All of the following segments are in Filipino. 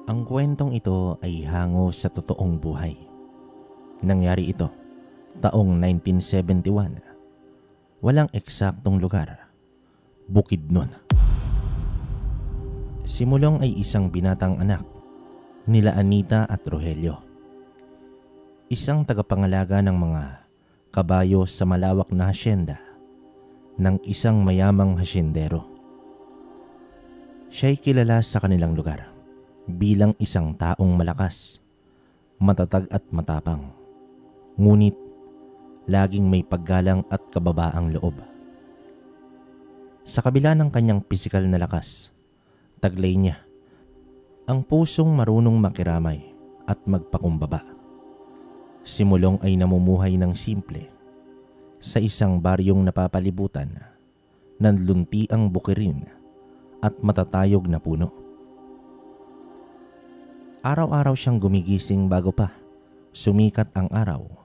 Ang kwentong ito ay hango sa totoong buhay. Nangyari ito taong 1971. Walang eksaktong lugar. Bukidnon. Si Mulong ay isang binatang anak nila Anita at Rogelio. Isang tagapangalaga ng mga kabayo sa malawak na hasyenda ng isang mayamang hasyendero. Siya'y kilala sa kanilang lugar bilang isang taong malakas, matatag at matapang. Ngunit laging may paggalang at kababaang loob. Sa kabila ng kanyang pisikal na lakas, taglay niya ang pusong marunong makiramay at magpakumbaba. Si Mulong ay namumuhay ng simple sa isang baryong napapalibutan ng luntiang bukirin at matatayog na puno. Araw-araw siyang gumigising bago pa sumikat ang araw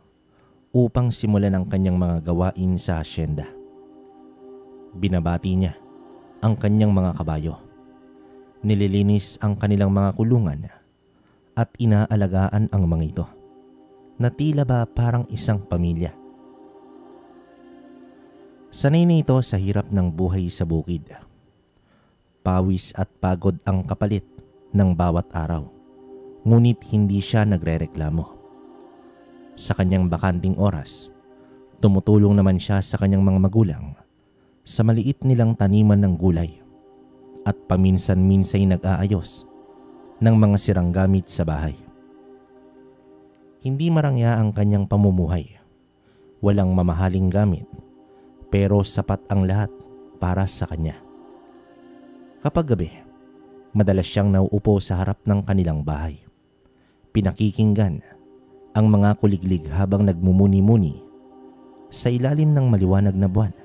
upang simulan ang kanyang mga gawain sa hasyenda. Binabati niya ang kanyang mga kabayo, nililinis ang kanilang mga kulungan at inaalagaan ang mga ito na tila ba parang isang pamilya. Sanay na ito sa hirap ng buhay sa bukid. Pawis at pagod ang kapalit ng bawat araw, ngunit hindi siya nagrereklamo. Sa kanyang bakanting oras, tumutulong naman siya sa kanyang mga magulang sa maliit nilang taniman ng gulay at paminsan-minsay nag-aayos ng mga sirang gamit sa bahay. Hindi marangya ang kanyang pamumuhay. Walang mamahaling gamit, pero sapat ang lahat para sa kanya. Kapag gabi, madalas siyang nauupo sa harap ng kanilang bahay. Pinakikinggan ang mga kuliglig habang nagmumuni-muni sa ilalim ng maliwanag na buwan.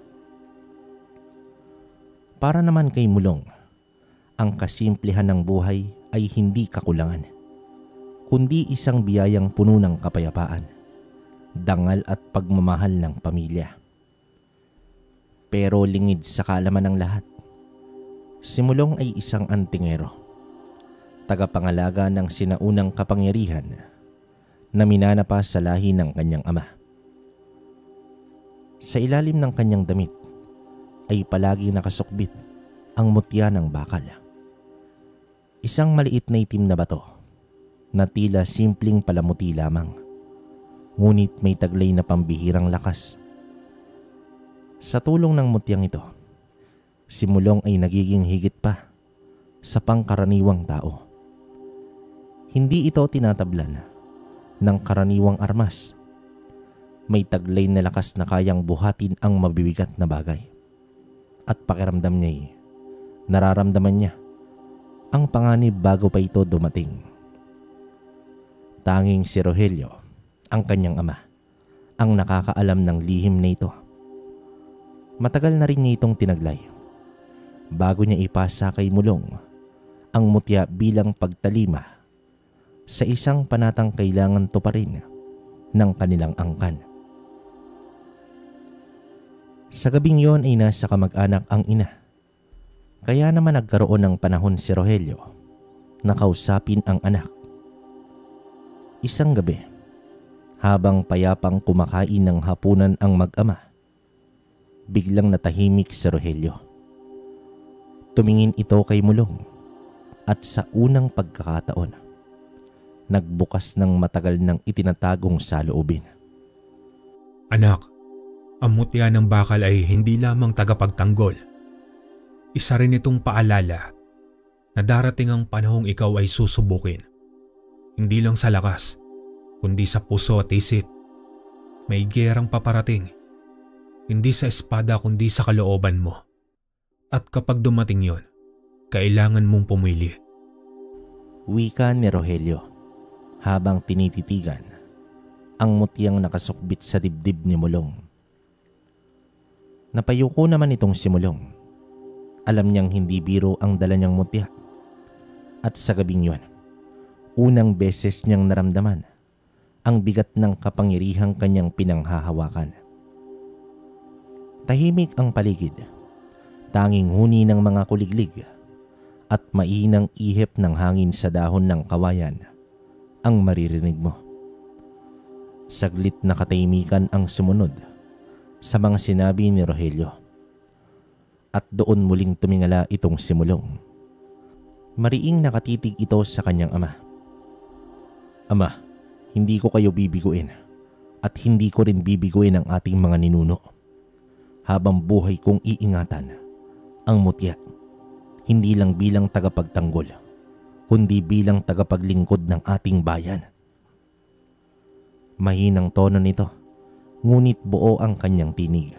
Para naman kay Mulong, ang kasimplehan ng buhay ay hindi kakulangan, kundi isang biyayang puno ng kapayapaan, dangal at pagmamahal ng pamilya. Pero lingid sa kaalaman ng lahat, si Mulong ay isang antingero, tagapangalaga ng sinaunang kapangyarihan na minanapa sa lahi ng kanyang ama. Sa ilalim ng kanyang damit ay palagi nakasukbit ang mutya ng bakal. Isang maliit na itim na bato na tila simpleng palamuti lamang, ngunit may taglay na pambihirang lakas. Sa tulong ng mutyang ito, si Mulong ay nagiging higit pa sa pangkaraniwang tao. Hindi ito tinatablan ng karaniwang armas. May taglay na lakas na kayang buhatin ang mabibigat na bagay. At pakiramdam niya nararamdaman niya ang panganib bago pa ito dumating. Tanging si Rogelio, ang kanyang ama, ang nakakaalam ng lihim na ito. Matagal na rin niya itong tinaglay bago niya ipasa kay Mulong ang mutya bilang pagtalima sa isang panatang kailangan tuparin ng kanilang angkan. Sa gabing yon ay nasa kamag-anak ang ina. Kaya naman nagkaroon ng panahon si Rogelio na kausapin ang anak. Isang gabi, habang payapang kumakain ng hapunan ang mag-ama, biglang natahimik si Rogelio. Tumingin ito kay Mulong at sa unang pagkakataon, nagbukas ng matagal ng itinatagong saloobin. Anak, ang mutya ng bakal ay hindi lamang tagapagtanggol. Isa rin itong paalala na darating ang panahong ikaw ay susubukin. Hindi lang sa lakas, kundi sa puso at isip. May gerang paparating. Hindi sa espada kundi sa kalooban mo. At kapag dumating yon, kailangan mong pumili. Wika ni Rogelio habang tinititigan ang mutyang nakasukbit sa dibdib ni Mulong. Napayuko naman itong si Mulong. Alam niyang hindi biro ang dala niyang mutya. At sa gabing yon, unang beses niyang naramdaman ang bigat ng kapangyarihang kanyang pinanghahawakan. Tahimik ang paligid. Tanging huni ng mga kuliglig at mainang ihip ng hangin sa dahon ng kawayan ang maririnig mo. Saglit na katahimikan ang sumunod sa mga sinabi ni Rogelio. At doon muling tumingala itong simulong. Mariing nakatitig ito sa kanyang ama. Ama, hindi ko kayo bibiguin at hindi ko rin bibiguin ang ating mga ninuno. Habang buhay kong iingatan ang mutya, hindi lang bilang tagapagtanggol, kundi bilang tagapaglingkod ng ating bayan. Mahinang tono nito, ngunit buo ang kanyang tinig.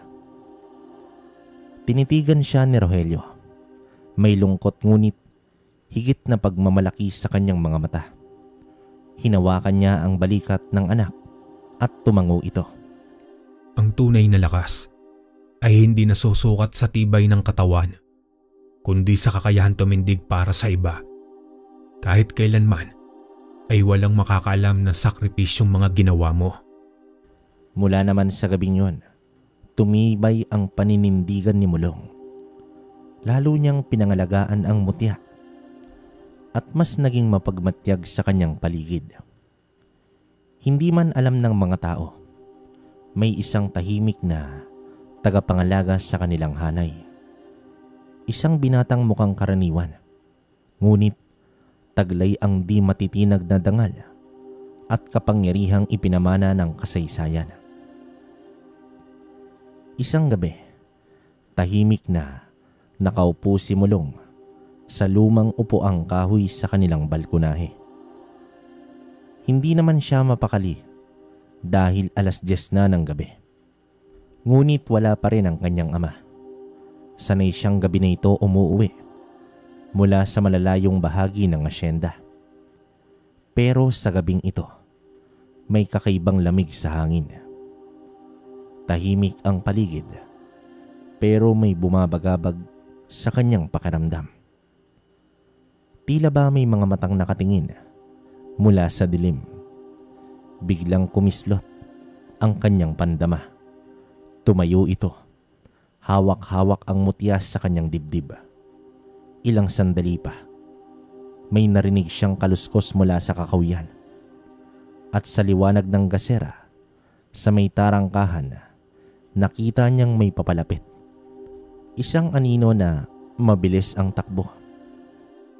Tinitigan siya ni Rogelio. May lungkot ngunit higit na pagmamalaki sa kanyang mga mata. Hinawakan niya ang balikat ng anak at tumango ito. Ang tunay na lakas ay hindi nasusukat sa tibay ng katawan, kundi sa kakayahan tumindig para sa iba. Kahit kailanman ay walang makakaalam na sakripisyong mga ginawa mo. Mula naman sa gabing yun, tumibay ang paninindigan ni Mulong. Lalo niyang pinangalagaan ang mutya at mas naging mapagmatyag sa kanyang paligid. Hindi man alam ng mga tao, may isang tahimik na tagapangalaga sa kanilang hanay. Isang binatang mukhang karaniwan, ngunit taglay ang di matitinag na dangal at kapangyarihang ipinamana ng kasaysayan. Isang gabi, tahimik na nakaupo si Mulong sa lumang upuang kahoy sa kanilang balkonahe. Hindi naman siya mapakali dahil 10:00 na ng gabi. Ngunit wala pa rin ang kanyang ama. Sanay siyang gabi na ito umuuwi mula sa malalayong bahagi ng asyenda. Pero sa gabing ito, may kakaibang lamig sa hangin. Tahimik ang paligid, pero may bumabagabag sa kanyang pakiramdam. Tila ba may mga matang nakatingin mula sa dilim. Biglang kumislot ang kanyang pandama. Tumayo ito. Hawak-hawak ang mutya sa kanyang dibdib. Ilang sandali pa, may narinig siyang kaluskos mula sa kakawian. At sa liwanag ng gasera, sa may tarangkahan, nakita niyang may papalapit. Isang anino na mabilis ang takbo.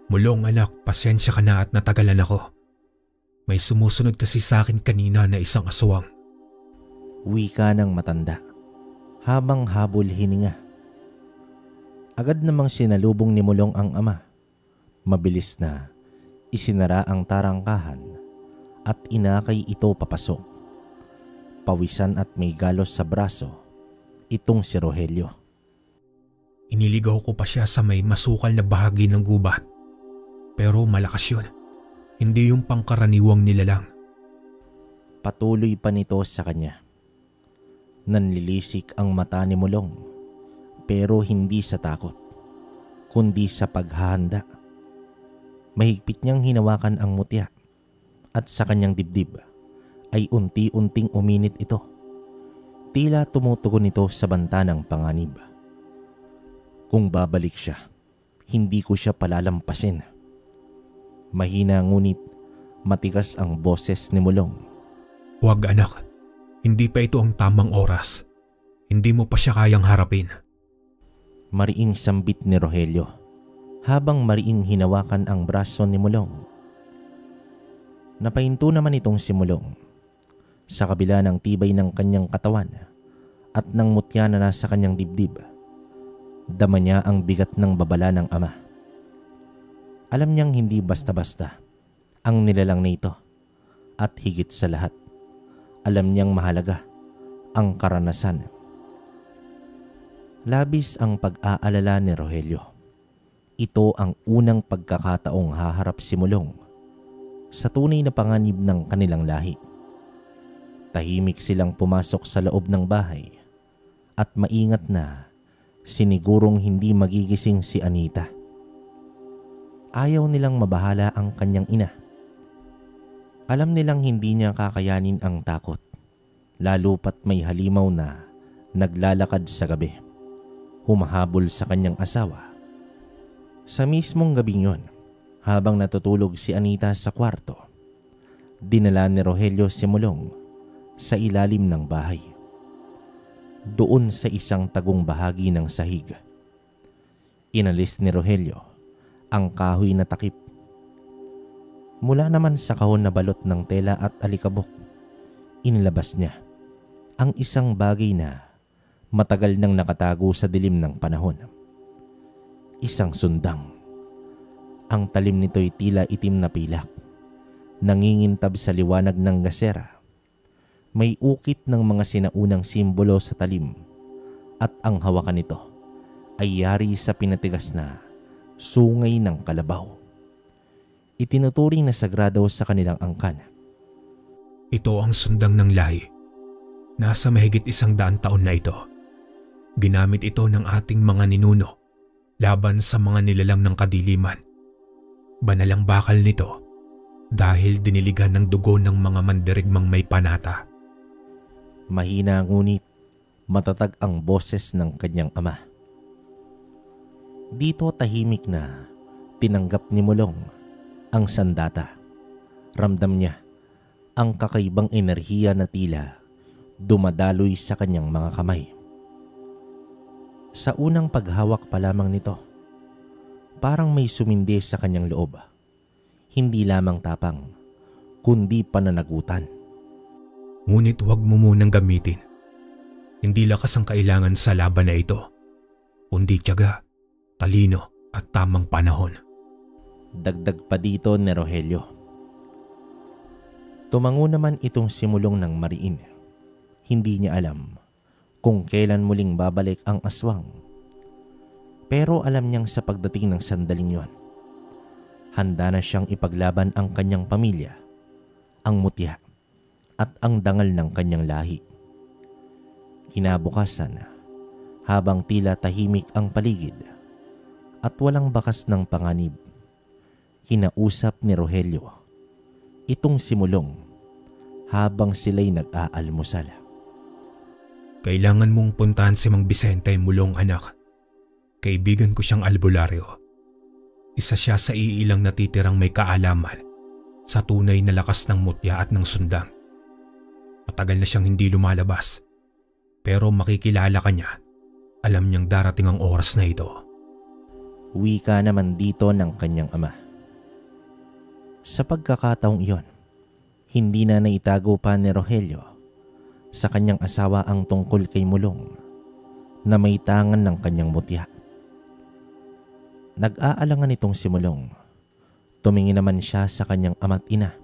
Mulong anak, pasensya ka na at natagalan ako. May sumusunod kasi sa akin kanina na isang aswang. Wika ng matanda habang habol hininga. Agad namang sinalubong ni Mulong ang ama. Mabilis na isinara ang tarangkahan at inakay ito papasok. Pawisan at may galos sa braso, itong si Rogelio. Iniligaw ko pa siya sa may masukal na bahagi ng gubat. Pero malakas yun. Hindi yung pangkaraniwang nilalang. Patuloy pa nito sa kanya. Nanlilisik ang mata ni Mulong, pero hindi sa takot, kundi sa paghahanda. Mahigpit niyang hinawakan ang mutya at sa kanyang dibdib ay unti-unting uminit ito. Tila tumutugon ito sa banta ng panganib. Kung babalik siya, hindi ko siya palalampasin. Mahina ngunit matigas ang boses ni Mulong. Huwag anak, hindi pa ito ang tamang oras. Hindi mo pa siya kayang harapin. Mariing sambit ni Rogelio habang mariing hinawakan ang braso ni Mulong. Napahinto naman itong si Mulong. Sa kabila ng tibay ng kanyang katawan at ng mutya na nasa kanyang dibdib, dama niya ang bigat ng babala ng ama. Alam niyang hindi basta-basta ang nilalang na ito at higit sa lahat, alam niyang mahalaga ang karanasan. Labis ang pag-aalala ni Rogelio. Ito ang unang pagkakataong haharap si Mulong sa tunay na panganib ng kanilang lahi. Tahimik silang pumasok sa loob ng bahay at maingat na sinigurong hindi magigising si Anita. Ayaw nilang mabahala ang kanyang ina. Alam nilang hindi niya kakayanin ang takot, lalo pat may halimaw na naglalakad sa gabi, humahabol sa kanyang asawa. Sa mismong gabing yon, habang natutulog si Anita sa kwarto, dinala ni Rogelio si Mulong sa ilalim ng bahay. Doon sa isang tagong bahagi ng sahig, inalis ni Rogelio ang kahoy na takip. Mula naman sa kahon na balot ng tela at alikabok, inilabas niya ang isang bagay na matagal nang nakatago sa dilim ng panahon. Isang sundang. Ang talim nito'y tila itim na pilak, nangingintab sa liwanag ng gasera. May ukit ng mga sinaunang simbolo sa talim at ang hawakan nito ay yari sa pinatigas na sungay ng kalabaw. Itinuturing na sagrado sa kanilang angkan. Ito ang sundang ng lahi. Nasa mahigit 100 taon na ito. Ginamit ito ng ating mga ninuno laban sa mga nilalang ng kadiliman. Banal ang bakal nito dahil diniligan ng dugo ng mga mandirigmang may panata. Mahina ngunit matatag ang boses ng kanyang ama. Dito tahimik na tinanggap ni Mulong ang sandata. Ramdam niya ang kakaibang enerhiya na tila dumadaloy sa kanyang mga kamay. Sa unang paghawak pa lamang nito, parang may sumindi sa kanyang loob. Hindi lamang tapang, kundi pananagutan. Ngunit huwag mo munang gamitin. Hindi lakas ang kailangan sa laban na ito, kundi tiyaga, talino at tamang panahon. Dagdag pa dito ni Rogelio. Tumango naman itong simulong ng mariin. Hindi niya alam kung kailan muling babalik ang aswang. Pero alam niyang sa pagdating ng sandaling yon, handa na siyang ipaglaban ang kanyang pamilya, ang mutya, at ang dangal ng kanyang lahi. Kinabukasan, habang tila tahimik ang paligid at walang bakas ng panganib, kinausap ni Rogelio itong simulong habang sila'y nag-aalmusal. Kailangan mong puntahan si Mang Vicente Mulong, anak. Kaibigan ko siyang albularyo. Isa siya sa iilang natitirang may kaalaman sa tunay na lakas ng mutya at ng sundang. Matagal na siyang hindi lumalabas, pero makikilala ka niya. Alam niyang darating ang oras na ito. Wika naman dito ng kanyang ama. Sa pagkakataong iyon, hindi na naitago pa ni Rogelio sa kanyang asawa ang tungkol kay Mulong na may tangan ng kanyang mutya. Nag-aalangan itong si Mulong. Tumingin naman siya sa kanyang ama't ina.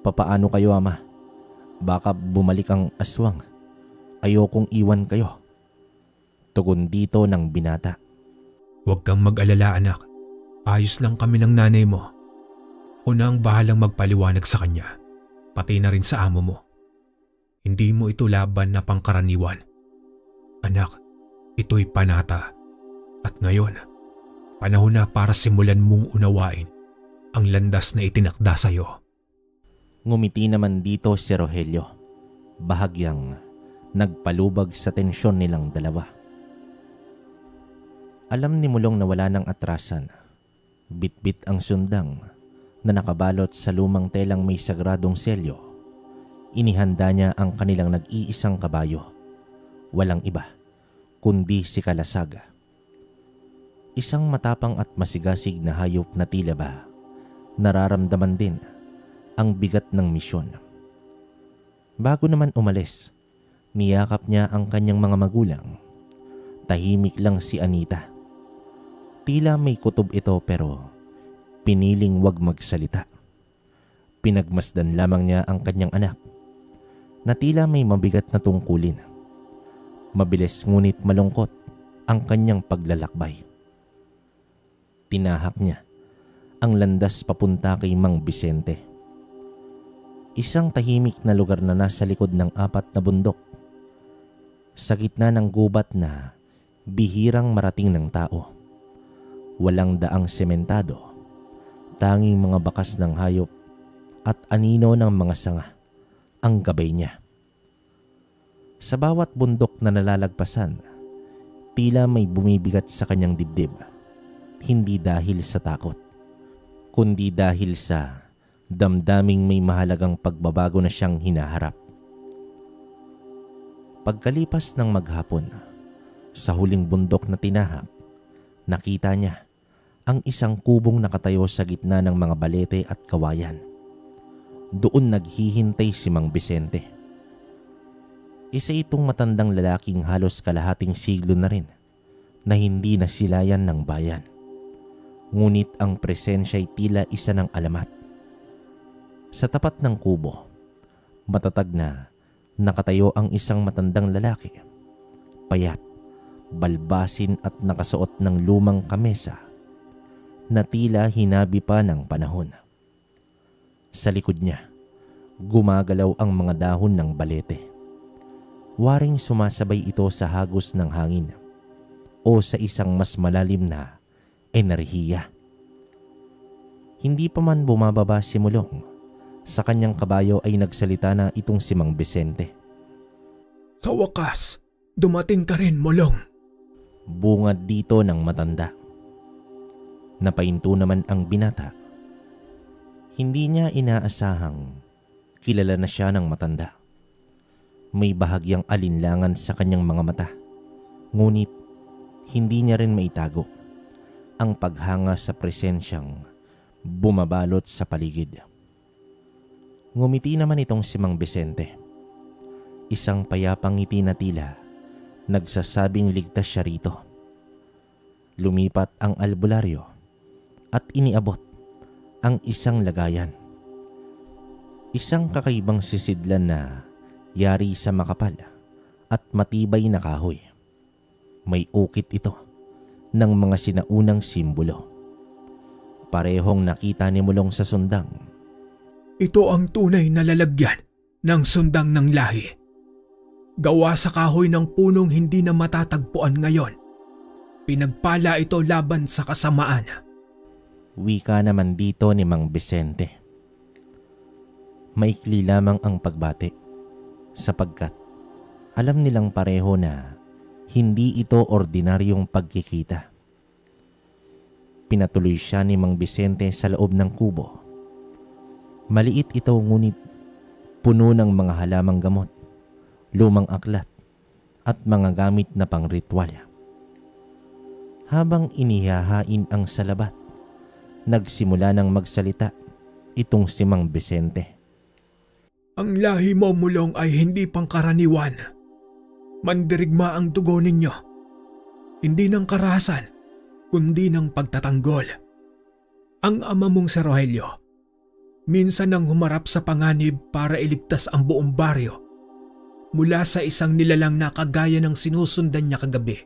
Papaano kayo, ama? Baka bumalik ang aswang. Ayokong iwan kayo. Tugon dito ng binata. Huwag kang mag-alala, anak. Ayos lang kami ng nanay mo. Ako na ang bahalang magpaliwanag sa kanya, pati na rin sa amo mo. Hindi mo ito laban na pangkaraniwan. Anak, ito'y panata. At ngayon, panahon na para simulan mong unawain ang landas na itinakda sa iyo. Ngumiti naman dito si Rogelio, bahagyang nagpalubag sa tensyon nilang dalawa. Alam ni Mulong na wala ng atrasan. Bit-bit ang sundang na nakabalot sa lumang telang may sagradong selyo. Inihanda niya ang kanilang nag-iisang kabayo. Walang iba, kundi si Kalasaga. Isang matapang at masigasig na hayop na tila ba nararamdaman din ang bigat ng misyon. Bago naman umalis, niyakap niya ang kanyang mga magulang. Tahimik lang si Anita. Tila may kutob ito pero piniling wag magsalita. Pinagmasdan lamang niya ang kanyang anak na tila may mabigat na tungkulin. Mabilis ngunit malungkot ang kanyang paglalakbay. Tinahak niya ang landas papunta kay Mang Vicente. Isang tahimik na lugar na nasa likod ng 4 na bundok. Sa gitna ng gubat na bihirang marating ng tao. Walang daang sementado, tanging mga bakas ng hayop at anino ng mga sanga ang gabay niya. Sa bawat bundok na nalalagpasan, tila may bumibigat sa kanyang dibdib hindi dahil sa takot, kundi dahil sa damdaming may mahalagang pagbabago na siyang hinaharap. Pagkalipas ng maghapon, sa huling bundok na tinahak, nakita niya ang isang kubong nakatayo sa gitna ng mga balete at kawayan. Doon naghihintay si Mang Vicente. Isa itong matandang lalaking halos kalahating siglo na rin na hindi nasilayan ng bayan. Ngunit ang presensya ay tila isa ng alamat. Sa tapat ng kubo, matatag na nakatayo ang isang matandang lalaki. Payat, balbasin at nakasuot ng lumang kamesa na tila hinabi pa ng panahon. Sa likod niya, gumagalaw ang mga dahon ng balete. Waring sumasabay ito sa hagos ng hangin o sa isang mas malalim na enerhiya. Hindi pa man bumababa si Mulong, sa kanyang kabayo ay nagsalita na itong si Mang Vicente. Sa wakas, dumating ka rin, Mulong. Bungad dito ng matanda. Napahinto naman ang binata. Hindi niya inaasahang kilala na siya ng matanda. May bahagyang alinlangan sa kanyang mga mata. Ngunit hindi niya rin maitago ang paghanga sa presensyang bumabalot sa paligid. Ngumiti naman itong si Mang Vicente. Isang payapang ngiti na tila nagsasabing ligtas siya rito. Lumipat ang albularyo at iniabot ang isang lagayan. Isang kakaibang sisidlan na yari sa makapal at matibay na kahoy. May ukit ito ng mga sinaunang simbolo. Parehong nakita ni Mulong sa sundang. Ito ang tunay na lalagyan ng sundang ng lahi. Gawa sa kahoy ng punong hindi na matatagpuan ngayon. Pinagpala ito laban sa kasamaan. Wika naman dito ni Mang Vicente. Maikli lamang ang pagbati sapagkat alam nilang pareho na hindi ito ordinaryong pagkikita. Pinatuloy siya ni Mang Vicente sa loob ng kubo. Maliit ito ngunit puno ng mga halamang gamot, lumang aklat at mga gamit na pang-ritual. Habang inihahain ang salabat, nagsimula ng magsalita itong si Mang Vicente. Ang lahi mo, Mulong, ay hindi pangkaraniwan. Mandirigma ang dugo ninyo. Hindi ng karahasan, kundi ng pagtatanggol. Ang ama mong si Rogelio, minsan nang humarap sa panganib para iligtas ang buong baryo mula sa isang nilalang na kagaya ng sinusundan niya kagabi.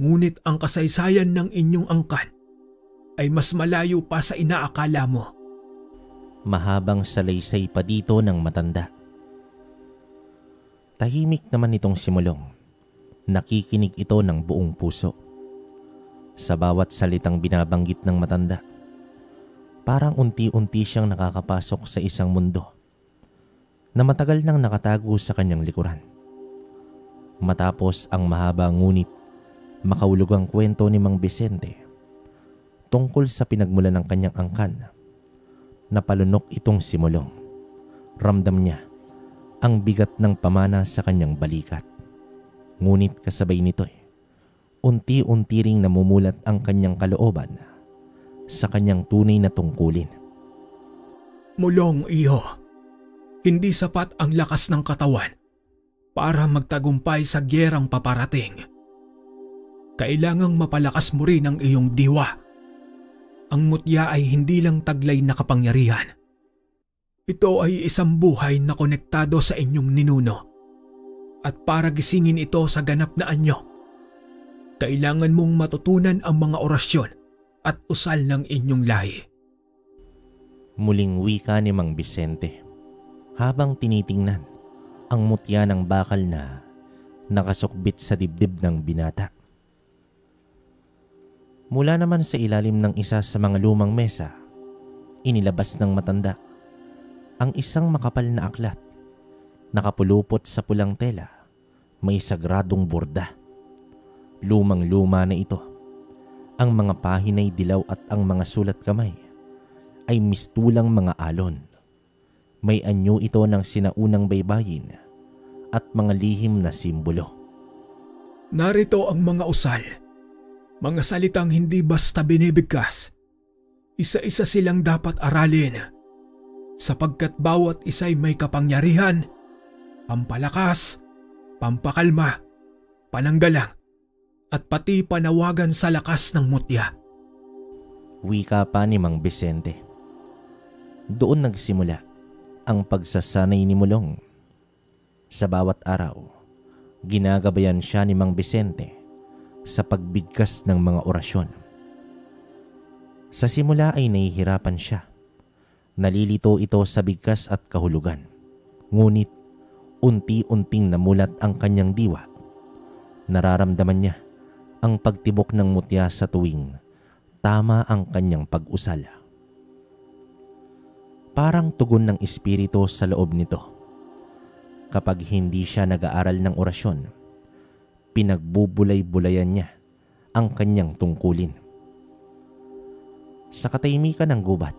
Ngunit ang kasaysayan ng inyong angkan ay mas malayo pa sa inaakala mo. Mahabang salaysay pa dito ng matanda. Tahimik naman itong si Mulong. Nakikinig ito ng buong puso. Sa bawat salitang binabanggit ng matanda, parang unti-unti siyang nakakapasok sa isang mundo na matagal nang nakatago sa kanyang likuran. Matapos ang mahaba ngunit makaulugang kwento ni Mang Vicente tungkol sa pinagmulan ng kanyang angkan, napalunok itong si Mulong. Ramdam niya ang bigat ng pamana sa kanyang balikat. Ngunit kasabay nito'y unti-unti ring namumulat ang kanyang kalooban sa kanyang tunay na tungkulin. Mulong, iho, hindi sapat ang lakas ng katawan para magtagumpay sa gyerang paparating. Kailangang mapalakas mo rin ang iyong diwa. Ang mutya ay hindi lang taglay na kapangyarihan. Ito ay isang buhay na konektado sa inyong ninuno. At para gisingin ito sa ganap na anyo, kailangan mong matutunan ang mga orasyon at usal ng inyong lahi. Muling wika ni Mang Vicente habang tinitingnan ang mutya ng bakal na nakasukbit sa dibdib ng binata. Mula naman sa ilalim ng isa sa mga lumang mesa, inilabas ng matanda ang isang makapal na aklat. Nakapulupot sa pulang tela, may sagradong borda. Lumang-luma na ito Ang mga pahina'y dilaw at ang mga sulat kamay ay mistulang mga alon. May anyo ito ng sinaunang baybayin at mga lihim na simbolo. Narito ang mga usal, mga salitang hindi basta binibigkas. Isa-isa silang dapat aralin, sapagkat bawat isa'y may kapangyarihan, pampalakas, pampakalma, pananggalang, at pati panawagan sa lakas ng mutya. Wika pa ni Mang Vicente. Doon nagsimula ang pagsasanay ni Mulong. Sa bawat araw, ginagabayan siya ni Mang Vicente sa pagbigkas ng mga orasyon. Sa simula ay nahihirapan siya. Nalilito ito sa bigkas at kahulugan. Ngunit unti-unting namulat ang kanyang diwa. Nararamdaman niya ang pagtibok ng mutya sa tuwing tama ang kanyang pag-usala. Parang tugon ng espiritu sa loob nito. Kapag hindi siya nag-aaral ng orasyon, pinagbubulay-bulayan niya ang kanyang tungkulin. Sa katahimikan ng gubat,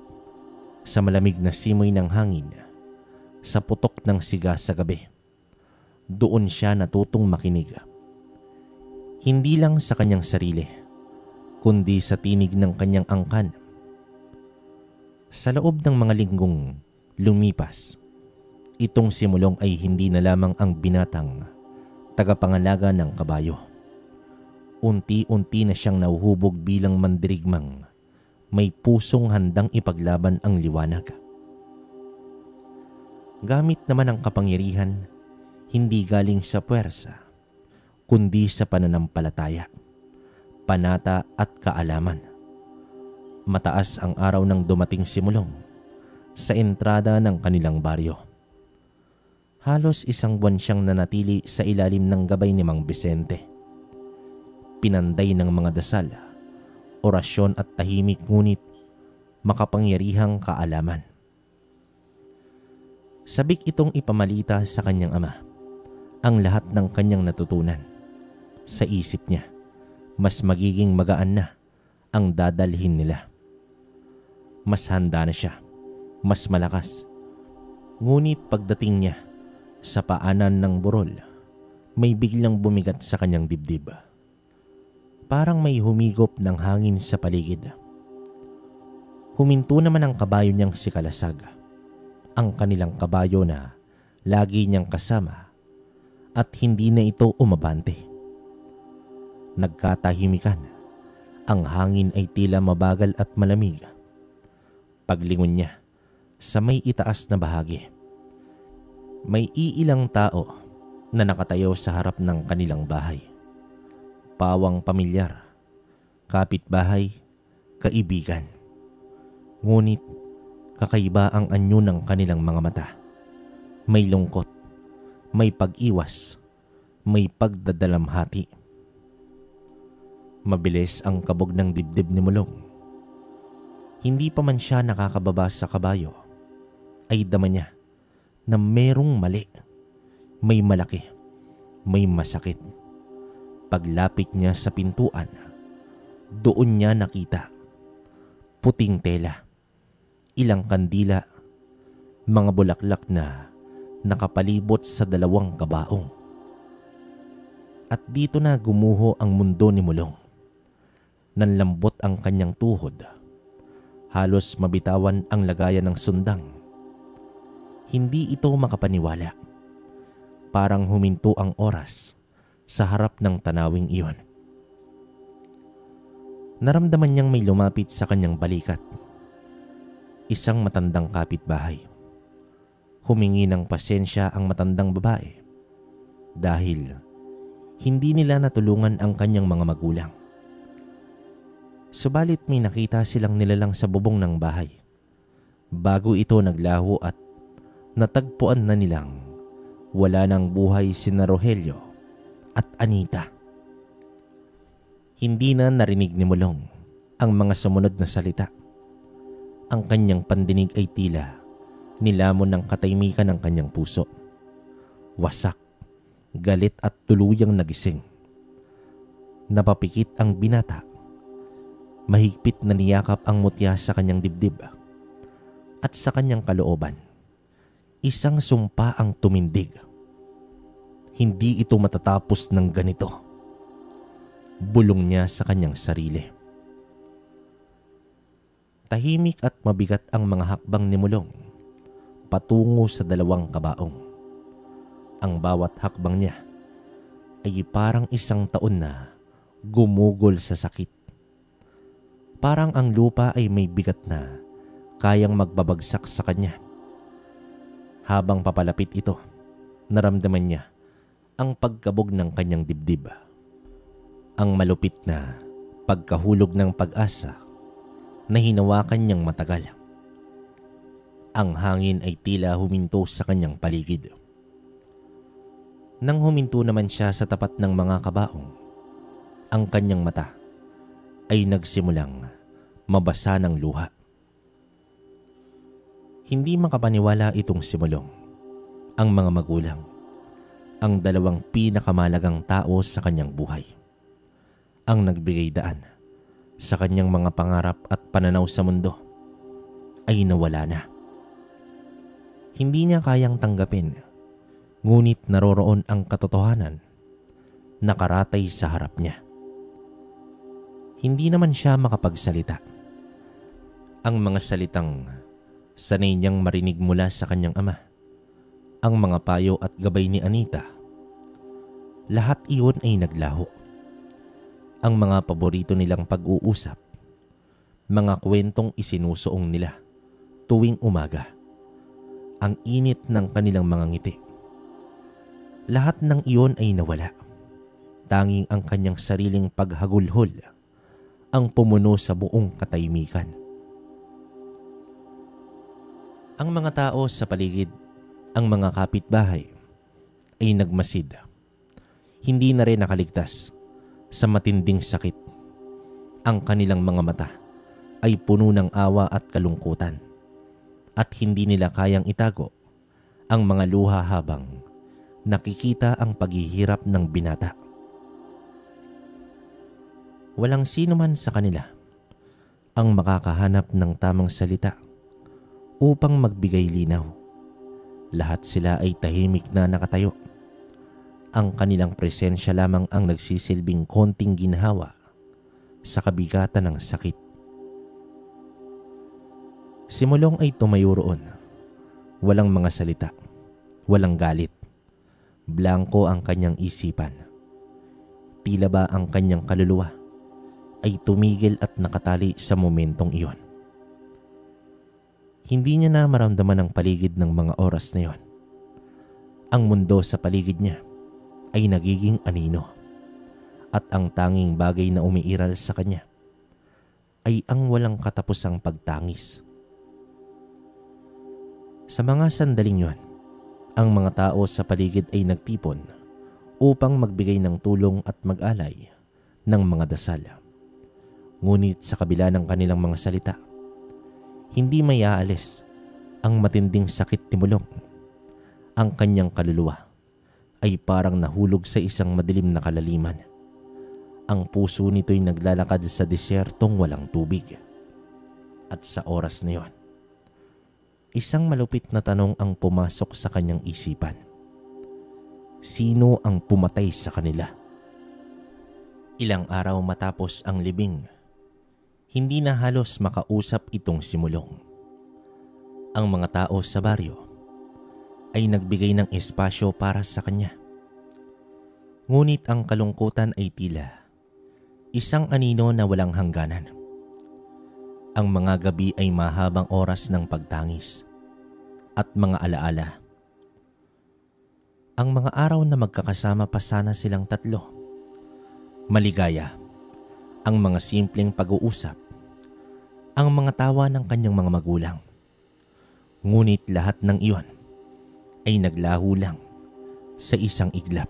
sa malamig na simoy ng hangin, sa putok ng siga sa gabi, doon siya natutong makinig. Hindi lang sa kanyang sarili, kundi sa tinig ng kanyang angkan. Sa loob ng mga linggong lumipas, itong si Mulong ay hindi na lamang ang binatang tagapangalaga ng kabayo. Unti-unti na siyang nahuhubog bilang mandirigmang may pusong handang ipaglaban ang liwanag. Gamit naman ang kapangyarihan, hindi galing sa puwersa, kundi sa pananampalataya, panata at kaalaman. Mataas ang araw ng dumating si Mulong sa entrada ng kanilang baryo. Halos isang buwan siyang nanatili sa ilalim ng gabay ni Mang Vicente. Pinanday ng mga dasal, orasyon at tahimik ngunit makapangyarihang kaalaman. Sabik itong ipamalita sa kanyang ama ang lahat ng kanyang natutunan. Sa isip niya, mas magiging magaan na ang dadalhin nila. Mas handa na siya, mas malakas. Ngunit pagdating niya sa paanan ng burol, may biglang bumigat sa kanyang dibdib. Parang may humigop ng hangin sa paligid. Huminto naman ang kabayo niyang si Kalasag, ang kanilang kabayo na lagi niyang kasama at hindi na ito umabante. Nagkatahimikan. Ang hangin ay tila mabagal at malamig. Paglingon niya sa may itaas na bahagi, may iilang tao na nakatayo sa harap ng kanilang bahay. Pawang pamilyar, kapitbahay, kaibigan. Ngunit kakaiba ang anyo ng kanilang mga mata. May lungkot, may pag-iwas, may pagdadalamhati. Mabilis ang kabog ng dibdib ni Mulong. Hindi pa man siya nakakababa sa kabayo, ay dama niya na merong mali. May malaki, may masakit. Paglapit niya sa pintuan, doon niya nakita puting tela, ilang kandila, mga bulaklak na nakapalibot sa dalawang kabaong. At dito na gumuho ang mundo ni Mulong. Nanlambot ang kanyang tuhod. Halos mabitawan ang lagayan ng sundang. Hindi ito makapaniwala. Parang huminto ang oras sa harap ng tanawing iyon. Naramdaman niyang may lumapit sa kanyang balikat. Isang matandang kapitbahay. Humingi ng pasensya ang matandang babae dahil hindi nila natulungan ang kanyang mga magulang. Subalit may nakita silang nilalang sa bubong ng bahay. Bago ito naglaho at natagpuan na nilang wala ng buhay sina Rogelio at Anita. Hindi na narinig ni Mulong ang mga sumunod na salita. Ang kanyang pandinig ay tila nilamon ng katahimikan ng kanyang puso. Wasak, galit at tuluyang nagising. Napapikit ang binata. Mahigpit na niyakap ang mutya sa kanyang dibdib at sa kanyang kalooban. Isang sumpa ang tumindig. Hindi ito matatapos ng ganito. Bulong niya sa kanyang sarili. Tahimik at mabigat ang mga hakbang ni Mulong patungo sa 2 kabaong. Ang bawat hakbang niya ay parang isang taon na gumugol sa sakit. Parang ang lupa ay may bigat na kayang magbabagsak sa kanya. Habang papalapit ito, naramdaman niya ang pagkabog ng kanyang dibdib. Ang malupit na pagkahulog ng pag-asa na hinawakan niyang matagal. Ang hangin ay tila huminto sa kanyang paligid. Nang huminto naman siya sa tapat ng mga kabaong, ang kanyang mata ay nagsimulang mabasa ng luha. Hindi makapaniwala itong si Mulong. Ang mga magulang, ang 2 pinakamalagang tao sa kanyang buhay, ang nagbigay daan sa kanyang mga pangarap at pananaw sa mundo, ay nawala na. Hindi niya kayang tanggapin, ngunit naroroon ang katotohanan nakaratay sa harap niya. Hindi naman siya makapagsalita. Ang mga salitang sanay niyang marinig mula sa kanyang ama, ang mga payo at gabay ni Anita, lahat iyon ay naglaho. Ang mga paborito nilang pag-uusap, mga kwentong isinusuong nila tuwing umaga, ang init ng kanilang mga ngiti. Lahat ng iyon ay nawala. Tanging ang kanyang sariling paghagulhol ang pumuno sa buong katahimikan. Ang mga tao sa paligid, ang mga kapitbahay, ay nagmasid. Hindi na rin nakaligtas sa matinding sakit. Ang kanilang mga mata ay puno ng awa at kalungkutan, at hindi nila kayang itago ang mga luha habang nakikita ang paghihirap ng binata. Walang sino man sa kanila ang makakahanap ng tamang salita upang magbigay linaw. Lahat sila ay tahimik na nakatayo. Ang kanilang presensya lamang ang nagsisilbing konting ginhawa sa kabigatan ng sakit. Si Mulong ay tumayo roon. Walang mga salita, walang galit. Blanko ang kanyang isipan. Tila ba ang kanyang kaluluwa ay tumigil at nakatali sa momentong iyon. Hindi niya na maramdaman ang paligid ng mga oras na iyon. Ang mundo sa paligid niya ay nagiging anino, at ang tanging bagay na umiiral sa kanya ay ang walang katapusang pagtangis. Sa mga sandaling iyon, ang mga tao sa paligid ay nagtipon upang magbigay ng tulong at mag-alay ng mga dasal. Ngunit sa kabila ng kanilang mga salita, hindi may aalis ang matinding sakit ni Mulong. Ang kanyang kaluluwa ay parang nahulog sa isang madilim na kalaliman. Ang puso nito'y naglalakad sa desyertong walang tubig. At sa oras na iyon, isang malupit na tanong ang pumasok sa kanyang isipan. Sino ang pumatay sa kanila? Ilang araw matapos ang libing, hindi na halos makausap itong si Mulong. Ang mga tao sa baryo ay nagbigay ng espasyo para sa kanya. Ngunit ang kalungkutan ay tila isang anino na walang hangganan. Ang mga gabi ay mahabang oras ng pagtangis at mga alaala. Ang mga araw na magkakasama pa sana silang tatlo. Maligaya ang mga simpleng pag-uusap, ang mga tawa ng kanyang mga magulang. Ngunit lahat ng iyon ay naglaho lang sa isang iglap.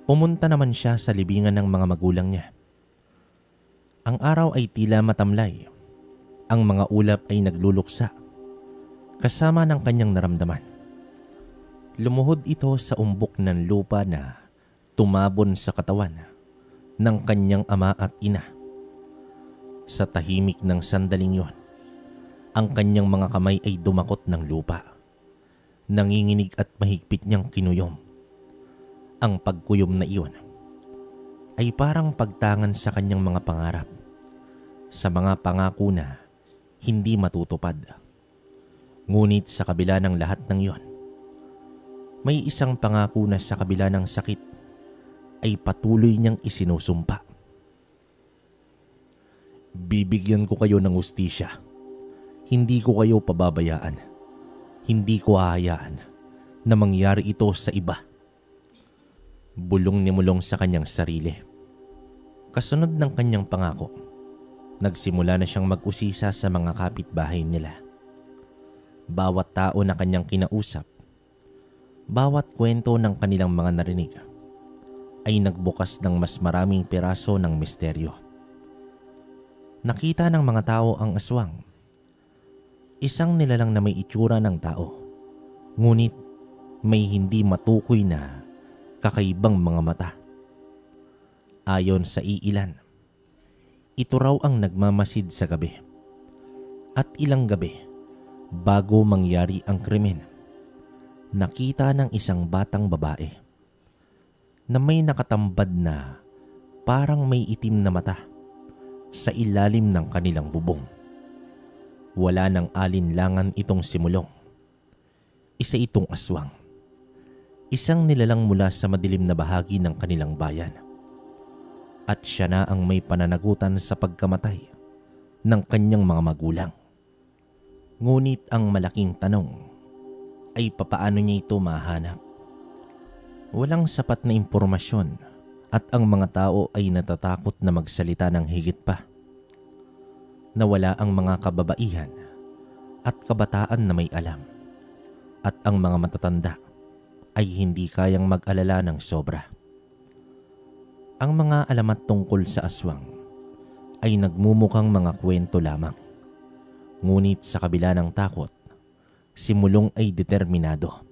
Pumunta naman siya sa libingan ng mga magulang niya. Ang araw ay tila matamlay. Ang mga ulap ay nagluluksa kasama ng kanyang naramdaman. Lumuhod ito sa umbok ng lupa na tumabon sa katawan ng kanyang ama at ina Sa tahimik ng sandaling yon, ang kanyang mga kamay ay dumakot ng lupa. Nanginginig at mahigpit niyang kinuyom. Ang pagkuyom na iyon ay parang pagtangan sa kanyang mga pangarap, sa mga pangako na hindi matutupad. Ngunit sa kabila ng lahat ng iyon, may isang pangako na sa kabila ng sakit ay patuloy niyang isinusumpa. Bibigyan ko kayo ng hustisya. Hindi ko kayo pababayaan. Hindi ko hahayaan na mangyari ito sa iba. Bulong ni Mulong sa kanyang sarili. Kasunod ng kanyang pangako, nagsimula na siyang mag-usisa sa mga kapitbahay nila. Bawat tao na kanyang kinausap, bawat kwento ng kanilang mga narinig, ay nagbukas ng mas maraming piraso ng misteryo. Nakita ng mga tao ang aswang. Isang nilalang na may itsura ng tao, ngunit may hindi matukoy na kakaibang mga mata. Ayon sa iilan, ito raw ang nagmamasid sa gabi. At ilang gabi bago mangyari ang krimen, nakita ng isang batang babae na may nakatambad na parang may itim na mata sa ilalim ng kanilang bubong. Wala nang alinlangan itong si Mulong. Isa itong aswang. Isang nilalang mula sa madilim na bahagi ng kanilang bayan. At siya na ang may pananagutan sa pagkamatay ng kanyang mga magulang. Ngunit ang malaking tanong ay papaano niya ito mahanap? Walang sapat na impormasyon at ang mga tao ay natatakot na magsalita ng higit pa. Nawala ang mga kababaihan at kabataan na may alam, at ang mga matatanda ay hindi kayang mag-alala ng sobra. Ang mga alamat tungkol sa aswang ay nagmumukhang mga kwento lamang. Ngunit sa kabila ng takot, si Mulong ay determinado.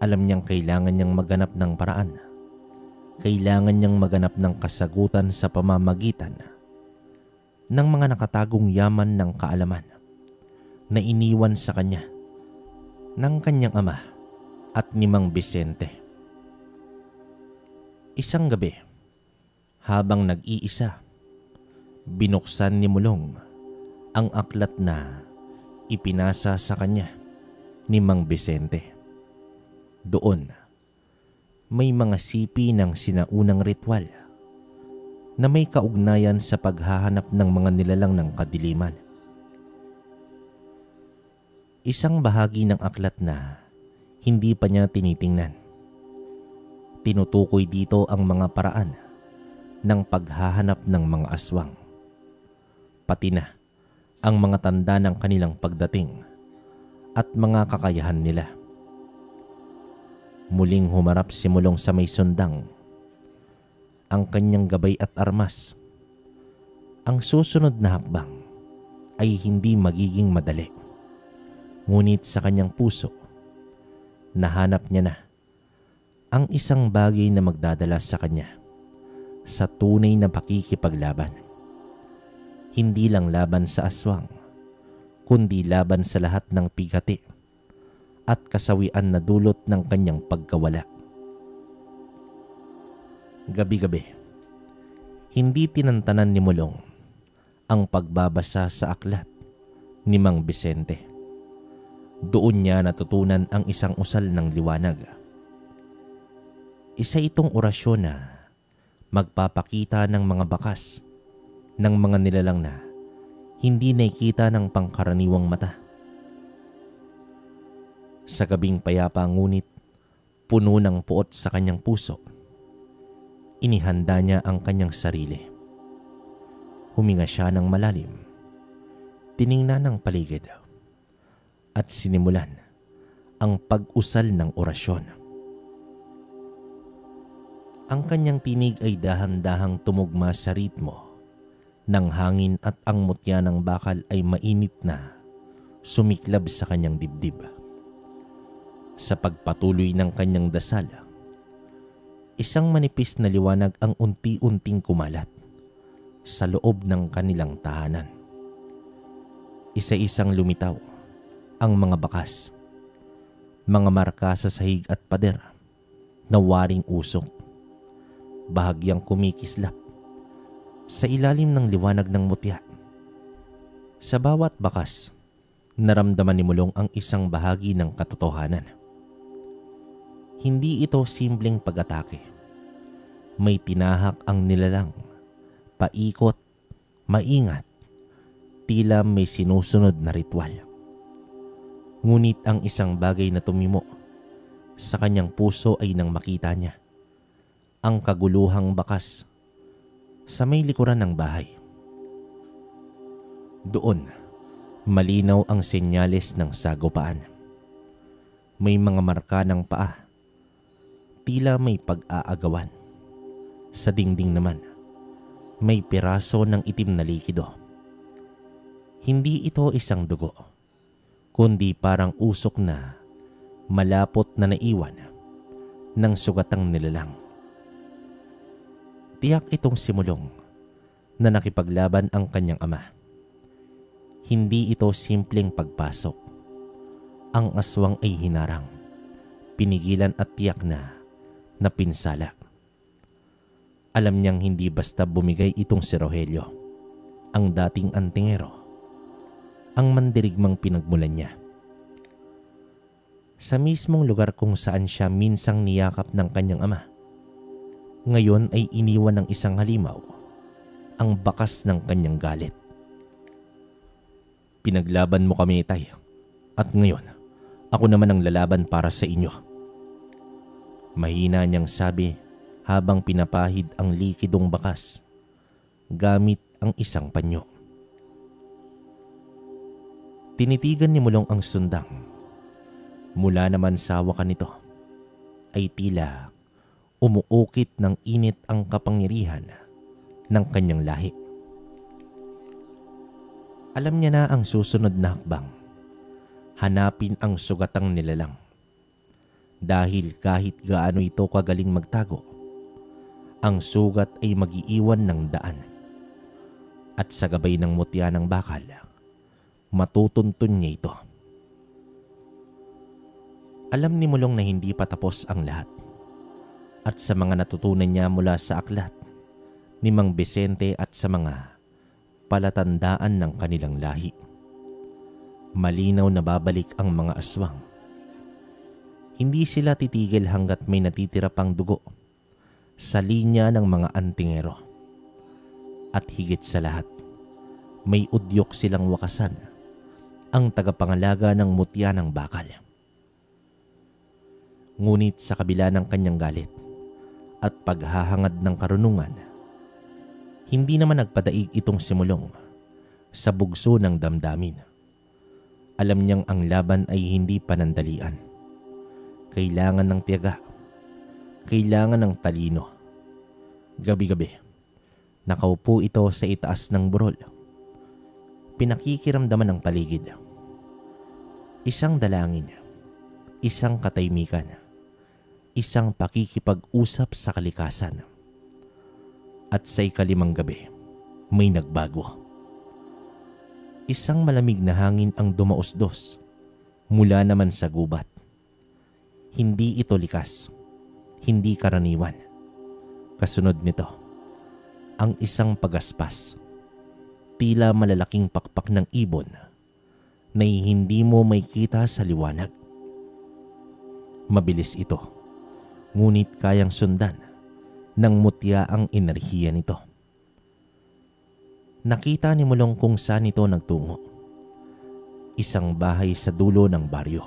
Alam niyang kailangan niyang maganap ng paraan. Kailangan niyang maganap ng kasagutan sa pamamagitan ng mga nakatagong yaman ng kaalaman na iniwan sa kanya ng kanyang ama at ni Mang Vicente. Isang gabi, habang nag-iisa, binuksan ni Mulong ang aklat na ipinasa sa kanya ni Mang Vicente. Doon, may mga sipi ng sinaunang ritual na may kaugnayan sa paghahanap ng mga nilalang ng kadiliman. Isang bahagi ng aklat na hindi pa niya tinitingnan. Tinutukoy dito ang mga paraan ng paghahanap ng mga aswang, pati na ang mga tanda ng kanilang pagdating at mga kakayahan nila. Muling humarap si Mulong sa may sundang, ang kanyang gabay at armas. Ang susunod na hakbang ay hindi magiging madali. Ngunit sa kanyang puso, nahanap niya na ang isang bagay na magdadala sa kanya sa tunay na pakikipaglaban. Hindi lang laban sa aswang, kundi laban sa lahat ng pigati at kasawian na dulot ng kanyang pagkawala. Gabi-gabi, hindi tinantanan ni Mulong ang pagbabasa sa aklat ni Mang Vicente. Doon niya natutunan ang isang usal ng liwanag. Isa itong orasyon na magpapakita ng mga bakas ng mga nilalang na hindi nakikita ng pangkaraniwang mata. Sa gabing payapa ngunit puno ng puot sa kanyang puso, inihanda niya ang kanyang sarili. Huminga siya ng malalim, tiningnan ang paligid, at sinimulan ang pag-usal ng orasyon. Ang kanyang tinig ay dahan-dahang tumugma sa ritmo ng hangin at ang mutya ng bakal ay mainit na sumiklab sa kanyang dibdib. Sa pagpatuloy ng kanyang dasal, isang manipis na liwanag ang unti-unting kumalat sa loob ng kanilang tahanan. Isa-isang lumitaw ang mga bakas, mga marka sa sahig at pader na waring usok, bahagyang kumikislap sa ilalim ng liwanag ng mutya. Sa bawat bakas, naramdaman ni Mulong ang isang bahagi ng katotohanan. Hindi ito simpleng pag-atake. May tinahak ang nilalang, paikot, maingat, tila may sinusunod na ritual. Ngunit ang isang bagay na tumimo sa kanyang puso ay nang makita niya ang kaguluhang bakas sa may likuran ng bahay. Doon, malinaw ang senyales ng sagupaan. May mga marka ng paa, tila may pag-aagawan. Sa dingding naman, may piraso ng itim na likido. Hindi ito isang dugo, kundi parang usok na malapot na naiwan ng sugatang nilalang. Tiyak itong si Mulong na nakipaglaban ang kanyang ama. Hindi ito simpleng pagpasok. Ang aswang ay hinarang, pinigilan at tiyak na napinsala. Alam niyang hindi basta bumigay itong si Rogelio, ang dating antingero, ang mandirigmang pinagmulan niya. Sa mismong lugar kung saan siya minsang niyakap ng kanyang ama, ngayon ay iniwan ng isang halimaw ang bakas ng kanyang galit. Pinaglaban mo kami, Tay, at ngayon ako naman ang lalaban para sa inyo. Mahina niyang sabi habang pinapahid ang likidong bakas gamit ang isang panyo. Tinitigan ni Mulong ang sundang. Mula naman sa wakan nito ay tila umuukit ng init ang kapangyarihan ng kanyang lahi. Alam niya na ang susunod na hakbang. Hanapin ang sugatang nilalang. Dahil kahit gaano ito kagaling magtago, ang sugat ay mag-iiwan ng daan. At sa gabay ng mutya ng bakal, matutuntun niya ito. Alam ni Mulong na hindi pa tapos ang lahat. At sa mga natutunan niya mula sa aklat ni Mang Vicente at sa mga palatandaan ng kanilang lahi, malinaw na babalik ang mga aswang. Hindi sila titigil hanggat may natitira pang dugo sa linya ng mga antingero. At higit sa lahat, may udyok silang wakasan, ang tagapangalaga ng mutya ng bakal. Ngunit sa kabila ng kanyang galit at paghahangad ng karunungan, hindi naman nagpadaig itong si Mulong sa bugso ng damdamin. Alam niyang ang laban ay hindi panandalian. Kailangan ng tiyaga, kailangan ng talino. Gabi-gabi, nakaupo ito sa itaas ng burol. Pinakikiramdaman ng paligid. Isang dalangin, isang katahimikan, isang pakikipag-usap sa kalikasan. At sa ikalimang gabi, may nagbago. Isang malamig na hangin ang dumausdos mula naman sa gubat. Hindi ito likas, hindi karaniwan. Kasunod nito, ang isang pagaspas, tila malalaking pakpak ng ibon na hindi mo makita sa liwanag. Mabilis ito, ngunit kayang sundan ng mutya ang enerhiya nito. Nakita ni Mulong kung saan ito nagtungo. Isang bahay sa dulo ng baryo.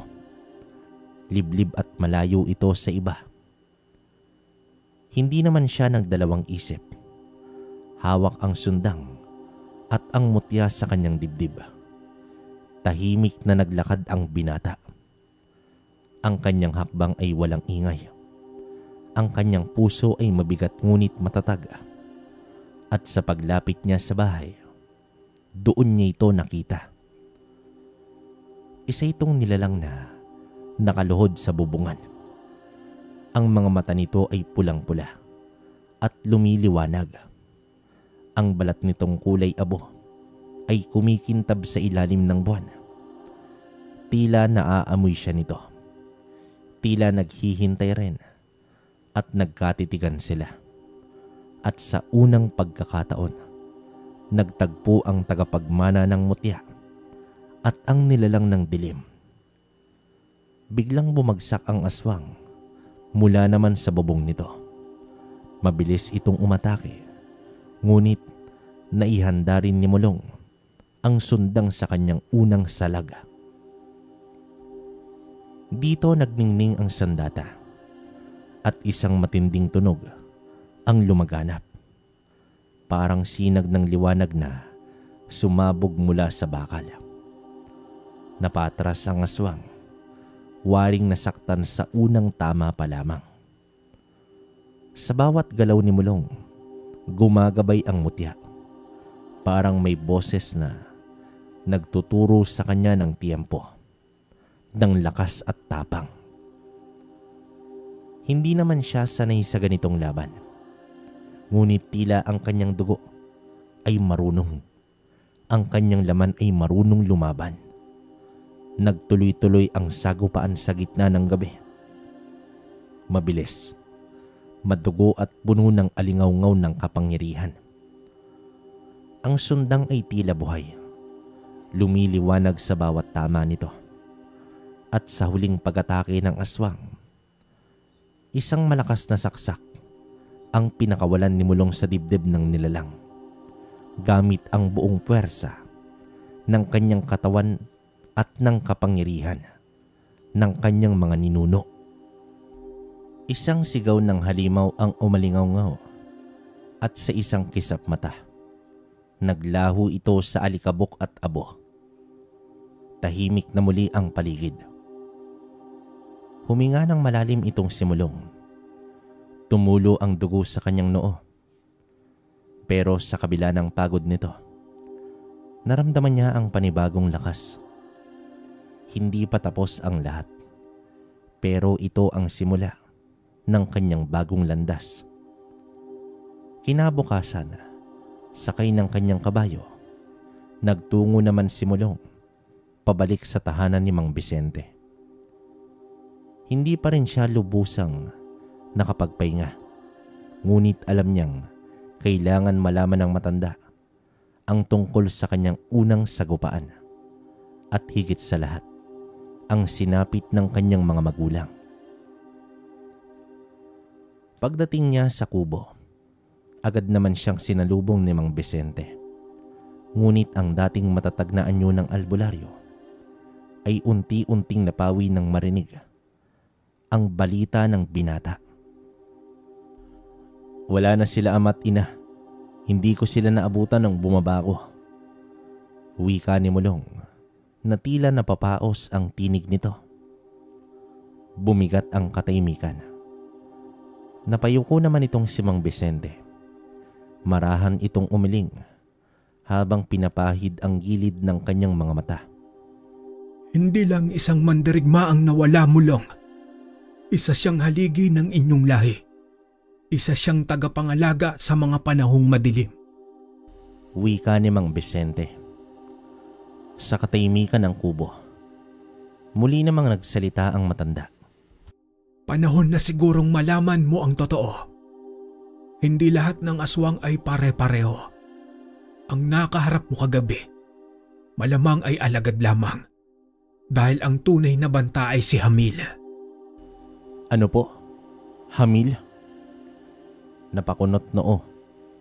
Liblib at malayo ito sa iba. Hindi naman siya nagdalawang isip. Hawak ang sundang at ang mutya sa kanyang dibdib. Tahimik na naglakad ang binata. Ang kanyang hakbang ay walang ingay. Ang kanyang puso ay mabigat ngunit matatag. At sa paglapit niya sa bahay, doon niya ito nakita. Isa itong nilalang na nakaluhod sa bubungan. Ang mga mata nito ay pulang-pula at lumiliwanag. Ang balat nitong kulay abo ay kumikintab sa ilalim ng buwan. Tila naaamoy siya nito. Tila naghihintay rin at nagkatitigan sila. At sa unang pagkakataon, nagtagpo ang tagapagmana ng mutya at ang nilalang ng dilim. Biglang bumagsak ang aswang mula naman sa bubong nito. Mabilis itong umatake, ngunit naihanda rin ni Mulong ang sundang sa kanyang unang salaga. Dito nagningning ang sandata at isang matinding tunog ang lumaganap. Parang sinag ng liwanag na sumabog mula sa bakal. Napatras ang aswang, waring nasaktan sa unang tama pa lamang. Sa bawat galaw ni Mulong, gumagabay ang mutya. Parang may boses na nagtuturo sa kanya ng tiempo, ng lakas at tapang. Hindi naman siya sanay sa ganitong laban. Ngunit tila ang kanyang dugo ay marunong. Ang kanyang laman ay marunong lumaban. Nagtuloy-tuloy ang sagupaan sa gitna ng gabi. Mabilis, madugo at puno ng alingaw-ngaw ng kapangyarihan. Ang sundang ay tila buhay. Lumiliwanag sa bawat tama nito. At sa huling pag-atake ng aswang, isang malakas na saksak ang pinakawalan ni Mulong sa dibdib ng nilalang. Gamit ang buong puwersa ng kanyang katawan at ng kapangyarihan ng kanyang mga ninuno. Isang sigaw ng halimaw ang umalingaw-ngaw at sa isang kisap mata, naglaho ito sa alikabok at abo. Tahimik na muli ang paligid. Huminga ng malalim itong si Mulong. Tumulo ang dugo sa kanyang noo. Pero sa kabila ng pagod nito, naramdaman niya ang panibagong lakas. Hindi pa tapos ang lahat, pero ito ang simula ng kanyang bagong landas. Kinabukasan, sakay ng kanyang kabayo, nagtungo naman si Mulong pabalik sa tahanan ni Mang Vicente. Hindi pa rin siya lubusang nakapagpahinga, ngunit alam niyang kailangan malaman ng matanda ang tungkol sa kanyang unang sagupaan at higit sa lahat, ang sinapit ng kanyang mga magulang. Pagdating niya sa kubo, agad naman siyang sinalubong ni Mang Vicente. Ngunit ang dating matatag na anyo ng albularyo ay unti-unting napawi ng marinig ang balita ng binata. Wala na sila ama't ina. Hindi ko sila naabutan nang bumaba ko. Wika ni Mulong na tila napapaos ang tinig nito. Bumigat ang katahimikan. Napayuko naman itong si Mang Vicente. Marahan itong umiling habang pinapahid ang gilid ng kanyang mga mata. Hindi lang isang mandirigma ang nawala, Mulong. Isa siyang haligi ng inyong lahi. Isa siyang tagapangalaga sa mga panahong madilim. Wika ni Mang Vicente. Sa katahimikan ng kubo, muli namang nagsalita ang matanda. Panahon na sigurong malaman mo ang totoo. Hindi lahat ng aswang ay pare-pareho. Ang nakaharap mo kagabi, malamang ay alagad lamang. Dahil ang tunay na banta ay si Hamil. Ano po? Hamil? Napakunot noo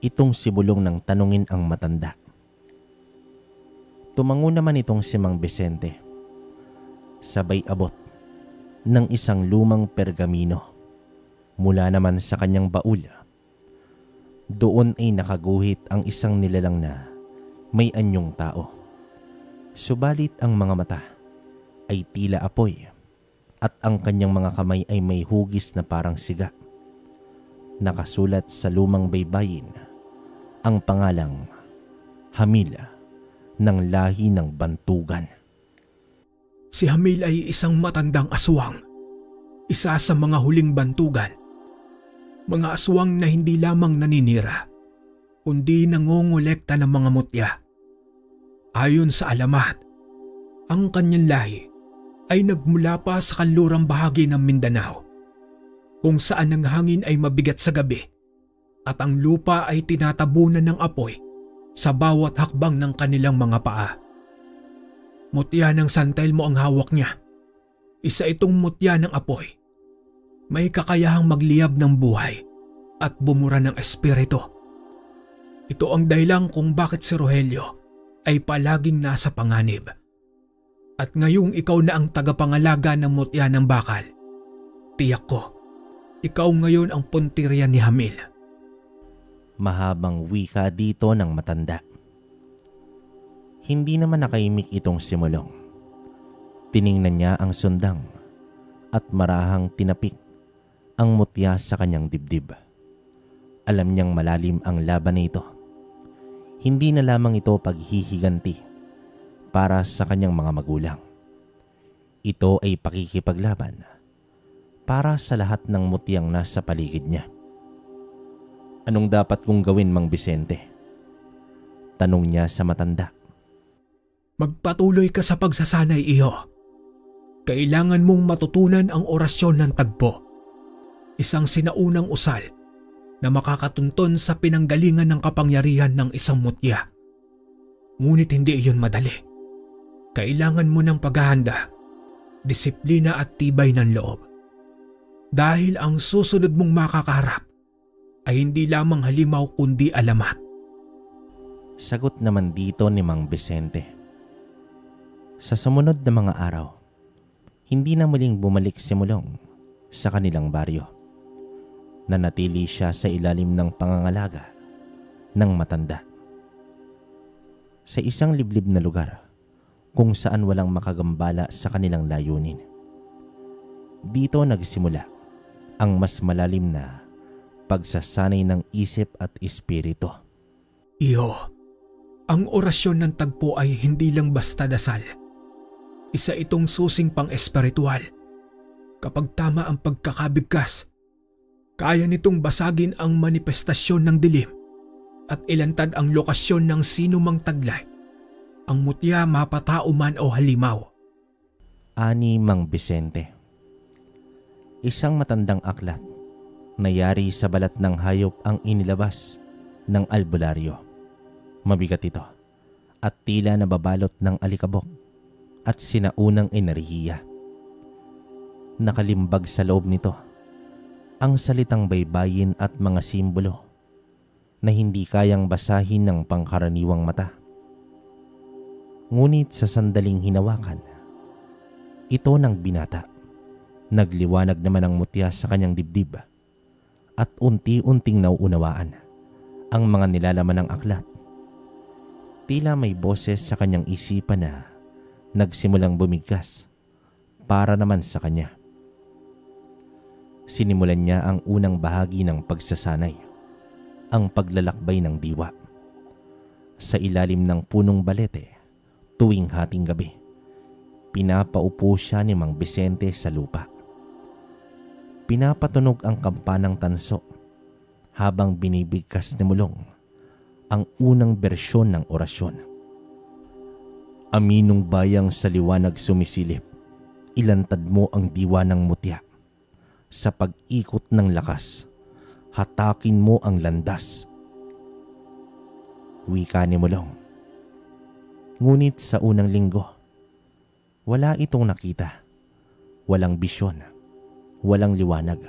itong si Bulong nang tanungin ang matanda. Tumango naman itong si Mang Vicente. Sabay abot ng isang lumang pergamino mula naman sa kanyang baul. Doon ay nakaguhit ang isang nilalang na may anyong tao. Subalit ang mga mata ay tila apoy at ang kanyang mga kamay ay may hugis na parang siga. Nakasulat sa lumang baybayin ang pangalang Hamil ng lahi ng Bantugan. Si Hamil ay isang matandang aswang. Isa sa mga huling bantugan. Mga aswang na hindi lamang naninira, kundi nangongolekta ng mga mutya. Ayon sa alamat, ang kanyang lahi ay nagmula pa sa kanlurang bahagi ng Mindanao, kung saan ang hangin ay mabigat sa gabi at ang lupa ay tinatabunan ng apoy sa bawat hakbang ng kanilang mga paa. Mutya ng San Telmo ang hawak niya. Isa itong mutya ng apoy. May kakayahang magliyab ng buhay at bumura ng espiritu. Ito ang dahilan kung bakit si Rogelio ay palaging nasa panganib. At ngayong ikaw na ang tagapangalaga ng mutya ng bakal, tiyak ko, ikaw ngayon ang puntirya ni Jamil. Mahabang wika dito ng matanda. Hindi naman nakaimik itong simulong. Tiningnan niya ang sundang at marahang tinapik ang mutya sa kanyang dibdib. Alam niyang malalim ang laban na ito. Hindi na lamang ito paghihiganti para sa kanyang mga magulang. Ito ay pakikipaglaban para sa lahat ng mutyang nasa paligid niya. Anong dapat kong gawin, Mang Vicente? Tanong niya sa matanda. Magpatuloy ka sa pagsasanay, iho. Kailangan mong matutunan ang orasyon ng tagpo. Isang sinaunang usal na makakatunton sa pinanggalingan ng kapangyarihan ng isang mutya. Ngunit hindi iyon madali. Kailangan mo ng paghahanda, disiplina at tibay ng loob. Dahil ang susunod mong makakaharap ay hindi lamang halimaw kundi alamat. Sagot naman dito ni Mang Vicente. Sa sumunod na mga araw, hindi na muling bumalik si Mulong sa kanilang baryo. Nanatili siya sa ilalim ng pangangalaga ng matanda. Sa isang liblib na lugar kung saan walang makagambala sa kanilang layunin. Dito nagsimula ang mas malalim na pagsasanay ng isip at espiritu. Iho, ang orasyon ng tagpo ay hindi lang basta dasal. Isa itong susing pang-espiritual. Kapag tama ang pagkakabigkas, kaya nitong basagin ang manifestasyon ng dilim at ilantad ang lokasyon ng sino mang taglay, ang mutya mapatao man o halimaw. Ani Mang Vicente. Isang matandang aklat na yari sa balat ng hayop ang inilabas ng albularyo. Mabigat ito at tila nababalot ng alikabok at sinaunang enerhiya. Nakalimbag sa loob nito ang salitang baybayin at mga simbolo na hindi kayang basahin ng pangkaraniwang mata. Ngunit sa sandaling hinawakan, ito ng binata, nagliwanag naman ang mutya sa kanyang dibdib at unti-unting nauunawaan ang mga nilalaman ng aklat. Tila may boses sa kanyang isipan na nagsimulang bumigkas para naman sa kanya. Sinimulan niya ang unang bahagi ng pagsasanay, ang paglalakbay ng diwa. Sa ilalim ng punong balete, tuwing hating gabi, pinapaupo siya ni Mang Vicente sa lupa. Pinapatunog ang kampanang tanso habang binibigkas ni Mulong ang unang bersyon ng orasyon. Aminong bayang sa liwanag sumisilip, ilantad mo ang diwa ng mutya. Sa pag-ikot ng lakas, hatakin mo ang landas. Wika ni Mulong. Ngunit sa unang linggo, wala itong nakita. Walang bisyon, walang liwanag,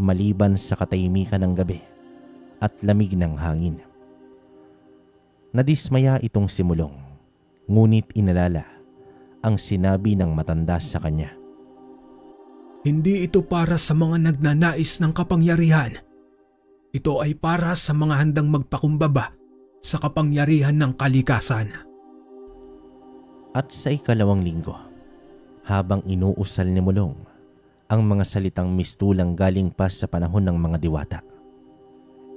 maliban sa katahimikan ng gabi at lamig ng hangin. Nadismaya itong si Mulong. Ngunit inalala ang sinabi ng matanda sa kanya. Hindi ito para sa mga nagnanais ng kapangyarihan. Ito ay para sa mga handang magpakumbaba sa kapangyarihan ng kalikasan. At sa ikalawang linggo, habang inuusal ni Mulong ang mga salitang mistulang galing pa sa panahon ng mga diwata,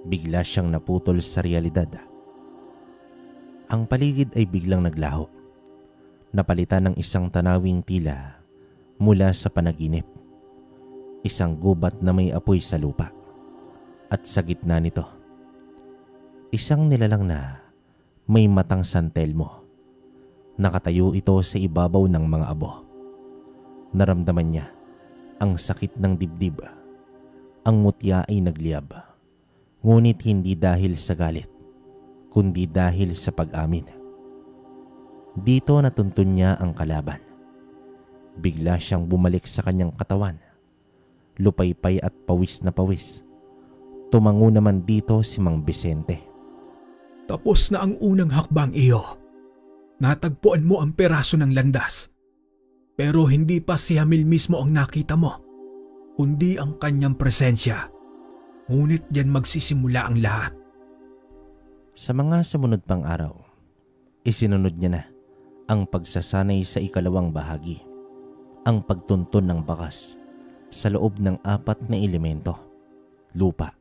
bigla siyang naputol sa realidad. Ang paligid ay biglang naglaho. Napalitan ng isang tanawing tila mula sa panaginip. Isang gubat na may apoy sa lupa. At sa gitna nito, Isang nilalang na may matang santelmo. Nakatayo ito sa ibabaw ng mga abo. Naramdaman niya ang sakit ng dibdib. Ang mutya ay nagliyab. Ngunit hindi dahil sa galit, kundi dahil sa pag-amin. Dito natuntun niya ang kalaban. Bigla siyang bumalik sa kanyang katawan. Lupaypay at pawis na pawis. Tumango naman dito si Mang Vicente. Tapos na ang unang hakbang iyo. Natagpuan mo ang peraso ng landas. Pero hindi pa si Hamil mismo ang nakita mo, kundi ang kanyang presensya. Ngunit diyan magsisimula ang lahat. Sa mga sumunod pang araw, isinunod niya na ang pagsasanay sa ikalawang bahagi, ang pagtuntun ng bakas sa loob ng 4 na elemento: lupa,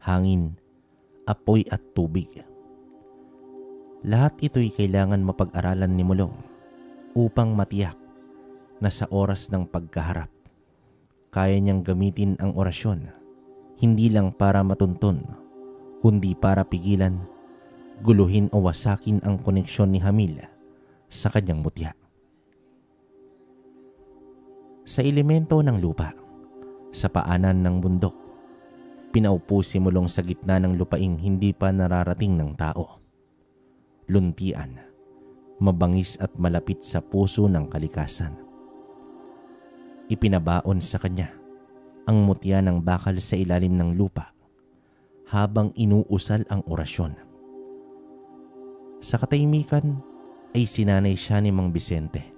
hangin, apoy at tubig. Lahat ito'y kailangan mapag-aralan ni Mulong upang matiyak na sa oras ng pagkaharap, kaya niyang gamitin ang orasyon, hindi lang para matuntun, kundi para pigilan, guluhin o wasakin ang koneksyon ni Hamil sa kanyang mutya. Sa elemento ng lupa, sa paanan ng bundok, pinaupo si Mulong sa gitna ng lupaing hindi pa nararating ng tao. Luntian, mabangis at malapit sa puso ng kalikasan. Ipinabaon sa kanya ang mutya ng bakal sa ilalim ng lupa habang inuusal ang orasyon. Sa katahimikan ay sinanay siya ni Mang Vicente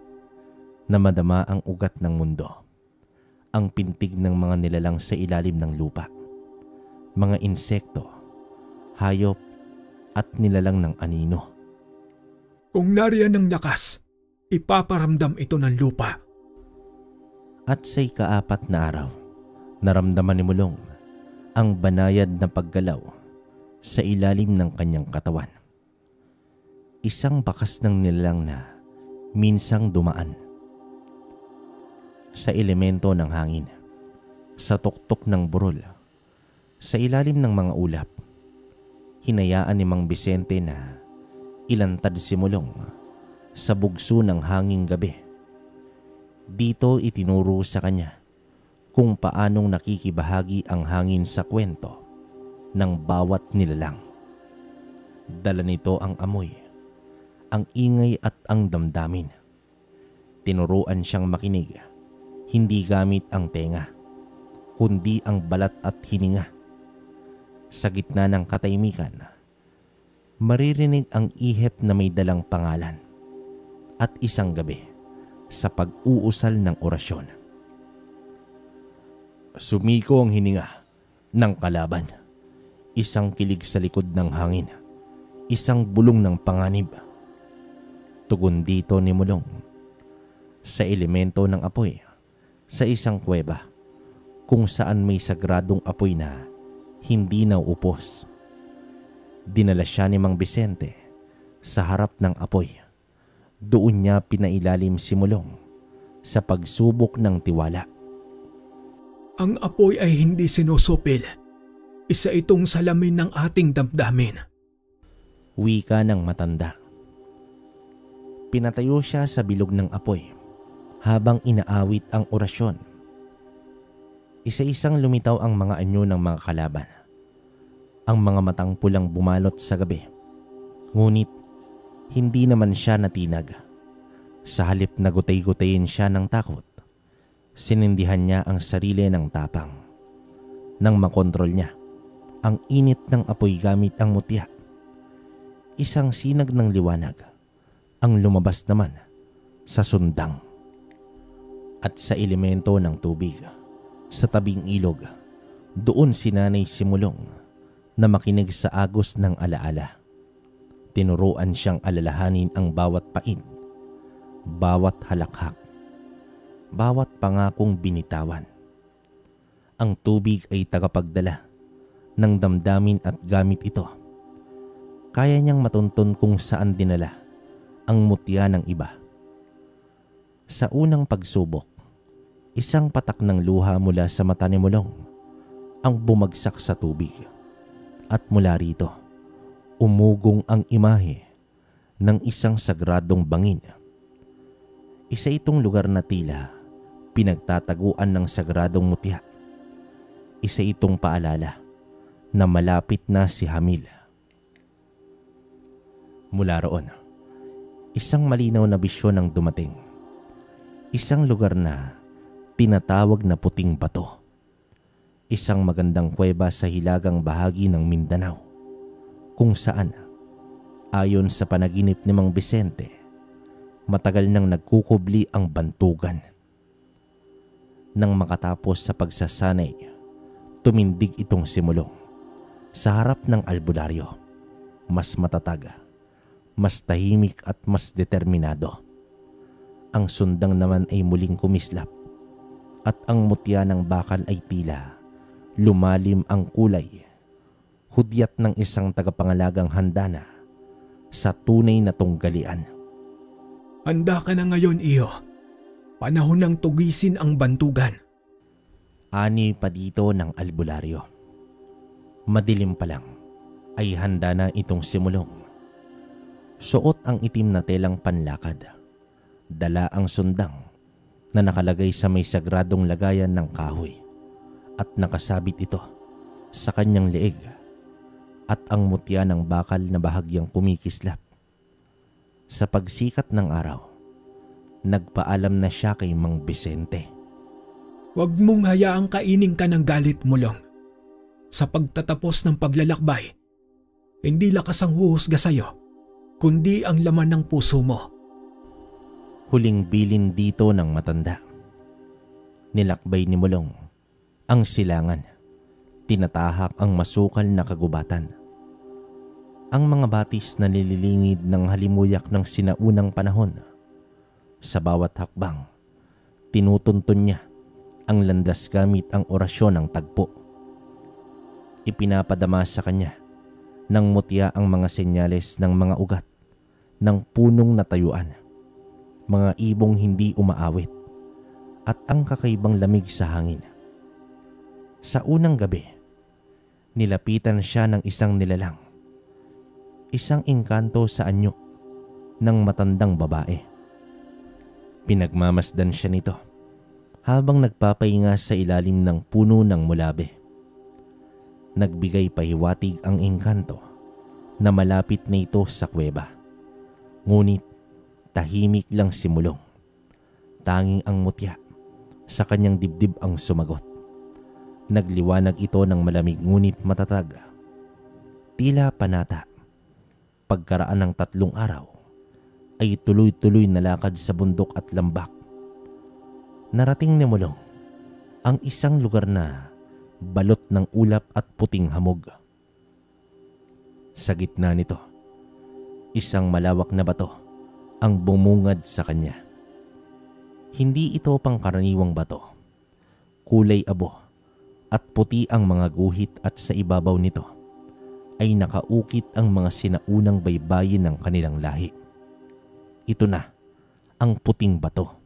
na madama ang ugat ng mundo, ang pintig ng mga nilalang sa ilalim ng lupa, mga insekto, hayop at nilalang ng anino. Kung nariyan ang lakas, ipaparamdam ito ng lupa. At sa ika-4 na araw, naramdaman ni Mulong ang banayad na paggalaw sa ilalim ng kanyang katawan. Isang bakas ng nilalang na minsang dumaan. Sa elemento ng hangin, sa tuktok ng burol, sa ilalim ng mga ulap, hinayaan ni Mang Vicente na ilantad si Mulong sa bugso ng hanging gabi. Dito itinuro sa kanya kung paanong nakikibahagi ang hangin sa kwento ng bawat nilalang. Dala nito ang amoy, ang ingay at ang damdamin. Tinuruan siyang makinig, hindi gamit ang tenga, kundi ang balat at hininga. Sa gitna ng katahimikan, maririnig ang ihip na may dalang pangalan at isang gabi sa pag-uusal ng orasyon. Sumiko ang hininga ng kalaban, isang kilig sa likod ng hangin, isang bulong ng panganib. Tugon dito ni Mulong sa elemento ng apoy, sa isang kuweba kung saan may sagradong apoy na hindi nauupos. Dinala siya ni Mang Vicente sa harap ng apoy. Doon niya pinailalim si Mulong sa pagsubok ng tiwala. Ang apoy ay hindi sinusupil. Isa itong salamin ng ating damdamin. Wika ng matanda. Pinatayo siya sa bilog ng apoy habang inaawit ang orasyon. Isa-isang lumitaw ang mga anyo ng mga kalaban. Ang mga matang pulang bumalot sa gabi. Ngunit hindi naman siya natinag. Sa halip na gutay-gutayin siya ng takot, sinindihan niya ang sarili ng tapang. Nang makontrol niya ang init ng apoy gamit ang mutya, isang sinag ng liwanag ang lumabas naman sa sundang. At sa elemento ng tubig, sa tabing ilog, doon sinanay si Mulong na makinig sa agos ng alaala. Tinuruan siyang alalahanin ang bawat pain, bawat halakhak, bawat pangakong binitawan. Ang tubig ay tagapagdala ng damdamin at gamit ito. Kaya niyang matuntun kung saan dinala ang mutya ng iba. Sa unang pagsubok, isang patak ng luha mula sa mata ni Mulong ang bumagsak sa tubig. At mula rito, umugong ang imahe ng isang sagradong bangin. Isa itong lugar na tila pinagtataguan ng sagradong mutya. Isa itong paalala na malapit na si Hamil. Mula roon, isang malinaw na bisyon ang dumating. Isang lugar na tinatawag na Puting Bato. Isang magandang kuweba sa hilagang bahagi ng Mindanao, kung saan, ayon sa panaginip ni Mang Vicente, matagal nang nagkukubli ang bantugan. Nang makatapos sa pagsasanay, tumindig itong simulong sa harap ng albularyo, mas matatag, mas tahimik at mas determinado. Ang sundang naman ay muling kumislap at ang mutya ng bakal ay tila lumalim ang kulay, hudyat ng isang tagapangalagang handa na sa tunay na tunggalian. Handa ka na ngayon, iyo. Panahon ng tugisin ang bantugan. Ani pa dito ng albularyo. Madilim pa lang ay handa na itong simulong. Suot ang itim na telang panlakad. Dala ang sundang na nakalagay sa may sagradong lagayan ng kahoy at nakasabit ito sa kanyang leeg at ang mutya ng bakal na bahagyang kumikislap. Sa pagsikat ng araw, nagpaalam na siya kay Mang Vicente. Huwag mong hayaang kainin ka ng galit, Mulong. Sa pagtatapos ng paglalakbay, hindi lakas ang huhusga sa'yo, kundi ang laman ng puso mo. Huling bilin dito ng matanda. Nilakbay ni Mulong ang silangan. Tinatahak ang masukal na kagubatan. Ang mga batis na nililingid ng halimuyak ng sinaunang panahon. Sa bawat hakbang, tinutuntun niya ang landas gamit ang orasyon ng tagpo. Ipinapadama sa kanya ng mutya ang mga senyales ng mga ugat ng punong natayuan, mga ibong hindi umaawit, at ang kakaibang lamig sa hangin. Sa unang gabi, nilapitan siya ng isang nilalang, isang engkanto sa anyo ng matandang babae. Pinagmamasdan siya nito habang nagpapahinga sa ilalim ng puno ng mulabe. Nagbigay pahiwatig ang engkanto na malapit na ito sa kuweba. Ngunit tahimik lang si Mulong. Tanging ang mutya sa kanyang dibdib ang sumagot. Nagliwanag ito ng malamig ngunit matatag. Tila panata. Pagkaraan ng 3 araw ay tuloy-tuloy na lakad sa bundok at lambak. Narating ni Mulong ang isang lugar na balot ng ulap at puting hamog. Sa gitna nito, isang malawak na bato ang bumungad sa kanya. Hindi ito pangkaraniwang bato. Kulay abo at puti ang mga guhit at sa ibabaw nito ay nakaukit ang mga sinaunang baybayin ng kanilang lahi. Ito na ang puting bato.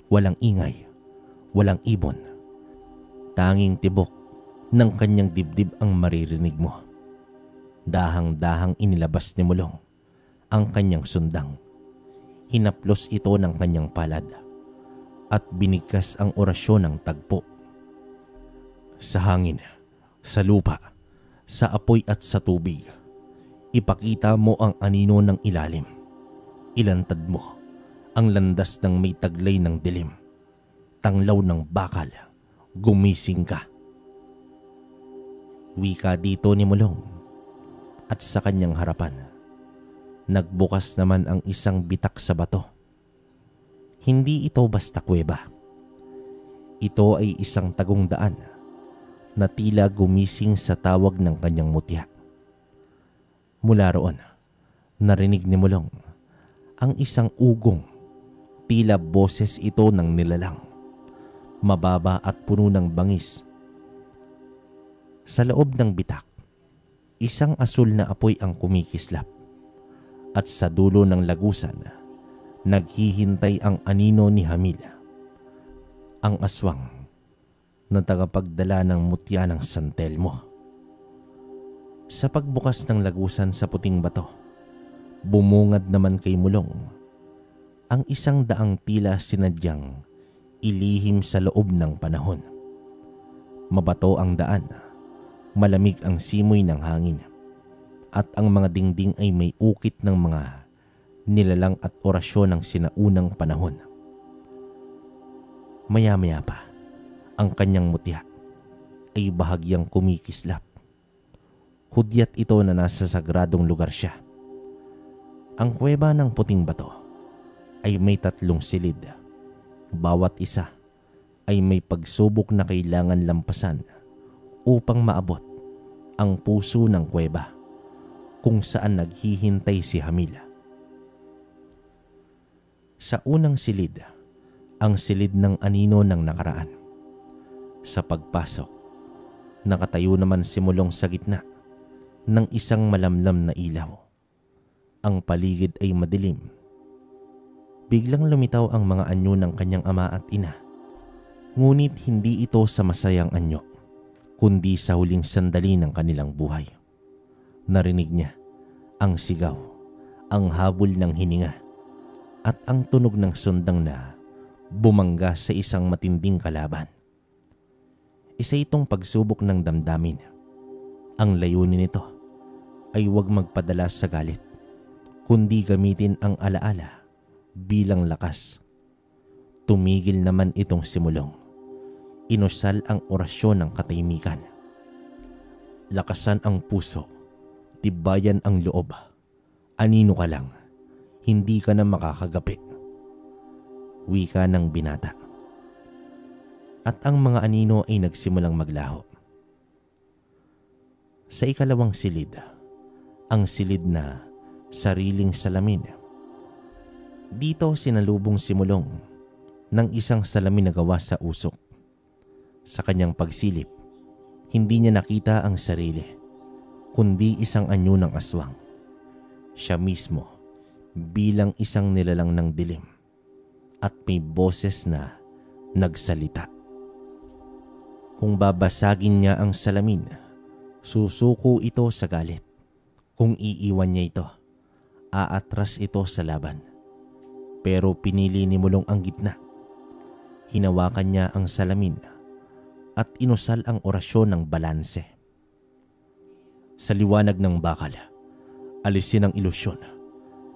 Walang ingay, walang ibon. Tanging tibok ng kanyang dibdib ang maririnig mo. Dahang-dahang inilabas ni Mulong ang kanyang sundang. Hinaplos ito ng kanyang palad at binigkas ang orasyon ng tagpo. Sa hangin, sa lupa, sa apoy at sa tubig, ipakita mo ang anino ng ilalim. Ilantad mo ang landas ng may taglay ng dilim. Tanglaw ng bakal, gumising ka. Wika dito ni Mulong at sa kanyang harapan, nagbukas naman ang isang bitak sa bato. Hindi ito basta kuweba. Ito ay isang tagong daan na tila gumising sa tawag ng kanyang mutya. Mula roon, narinig ni Mulong ang isang ugong, tila boses ito ng nilalang, mababa at puno ng bangis. Sa loob ng bitak, isang asul na apoy ang kumikislap at sa dulo ng lagusan, naghihintay ang anino ni Hamil, ang aswang na tagapagdala ng mutya ng San Telmo. Sa pagbukas ng lagusan sa puting bato, bumungad naman kay Mulong ang 100 tila sinadyang ilihim sa loob ng panahon. Mabato ang daan, malamig ang simoy ng hangin, at ang mga dingding ay may ukit ng mga nilalang at orasyon ng sinaunang panahon. Maya-maya pa, ang kanyang mutya ay bahagyang kumikislap. Hudyat ito na nasa sagradong lugar siya. Ang kuweba ng puting bato ay may 3 silid. Bawat isa ay may pagsubok na kailangan lampasan upang maabot ang puso ng kuweba kung saan naghihintay si Hamil. Sa unang silid, ang silid ng anino ng nakaraan. Sa pagpasok, nakatayo naman si Mulong sa gitna ng isang malamlam na ilaw. Ang paligid ay madilim. Biglang lumitaw ang mga anyo ng kanyang ama at ina. Ngunit hindi ito sa masayang anyo, kundi sa huling sandali ng kanilang buhay. Narinig niya ang sigaw, ang habol ng hininga, at ang tunog ng sundang na bumangga sa isang matinding kalaban. Isa itong pagsubok ng damdamin. Ang layunin nito ay huwag magpadala sa galit, kundi gamitin ang alaala bilang lakas. Tumigil naman itong si Mulong. Inusal ang orasyon ng katahimikan. Lakasan ang puso, tibayan ang loob. Anino ka lang, hindi ka na makakagapi. Wika ng binata. At ang mga anino ay nagsimulang maglaho. Sa ikalawang silid, ang silid na sariling salamin. Dito sinalubong si Mulong ng isang salamin na gawa sa usok. Sa kanyang pagsilip, hindi niya nakita ang sarili, kundi isang anyo ng aswang. Siya mismo bilang isang nilalang ng dilim, at may boses na nagsalita. Kung babasagin niya ang salamin, susuko ito sa galit. Kung iiwan niya ito, aatras ito sa laban. Pero pinili ni Mulong ang gitna. Hinawakan niya ang salamin at inusal ang orasyon ng balanse. Sa liwanag ng bakal, alisin ang ilusyon.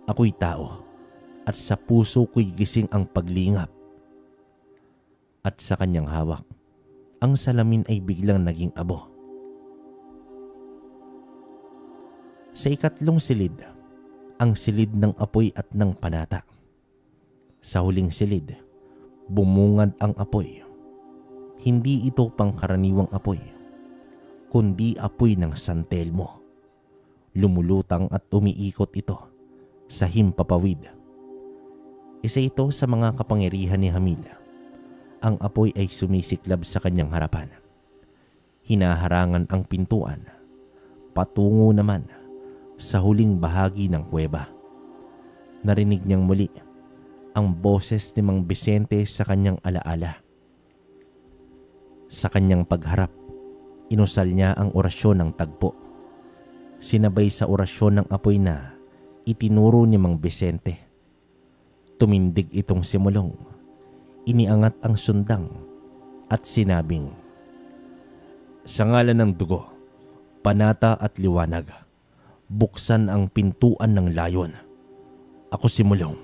Ako'y tao, at sa puso ko'y gising ang paglingap. At sa kanyang hawak, ang salamin ay biglang naging abo. Sa ikatlong silid, ang silid ng apoy at ng panata. Sa huling silid, bumungad ang apoy. Hindi ito pangkaraniwang apoy, kundi apoy ng San Telmo. Lumulutang at umiikot ito sa himpapawid. Isa ito sa mga kapangyarihan ni Hamil. Ang apoy ay sumisiklab sa kanyang harapan. Hinaharangan ang pintuan, patungo naman sa huling bahagi ng kuweba. Narinig niyang muli ang boses ni Mang Vicente sa kanyang alaala. Sa kanyang pagharap, inusal niya ang orasyon ng tagpo. Sinabay sa orasyon ng apoy na itinuro ni Mang Vicente. Tumindig itong si Mulong. Iniangat ang sundang at sinabing, "Sa ngalan ng dugo, panata at liwanag, buksan ang pintuan ng layon. Ako si Mulong,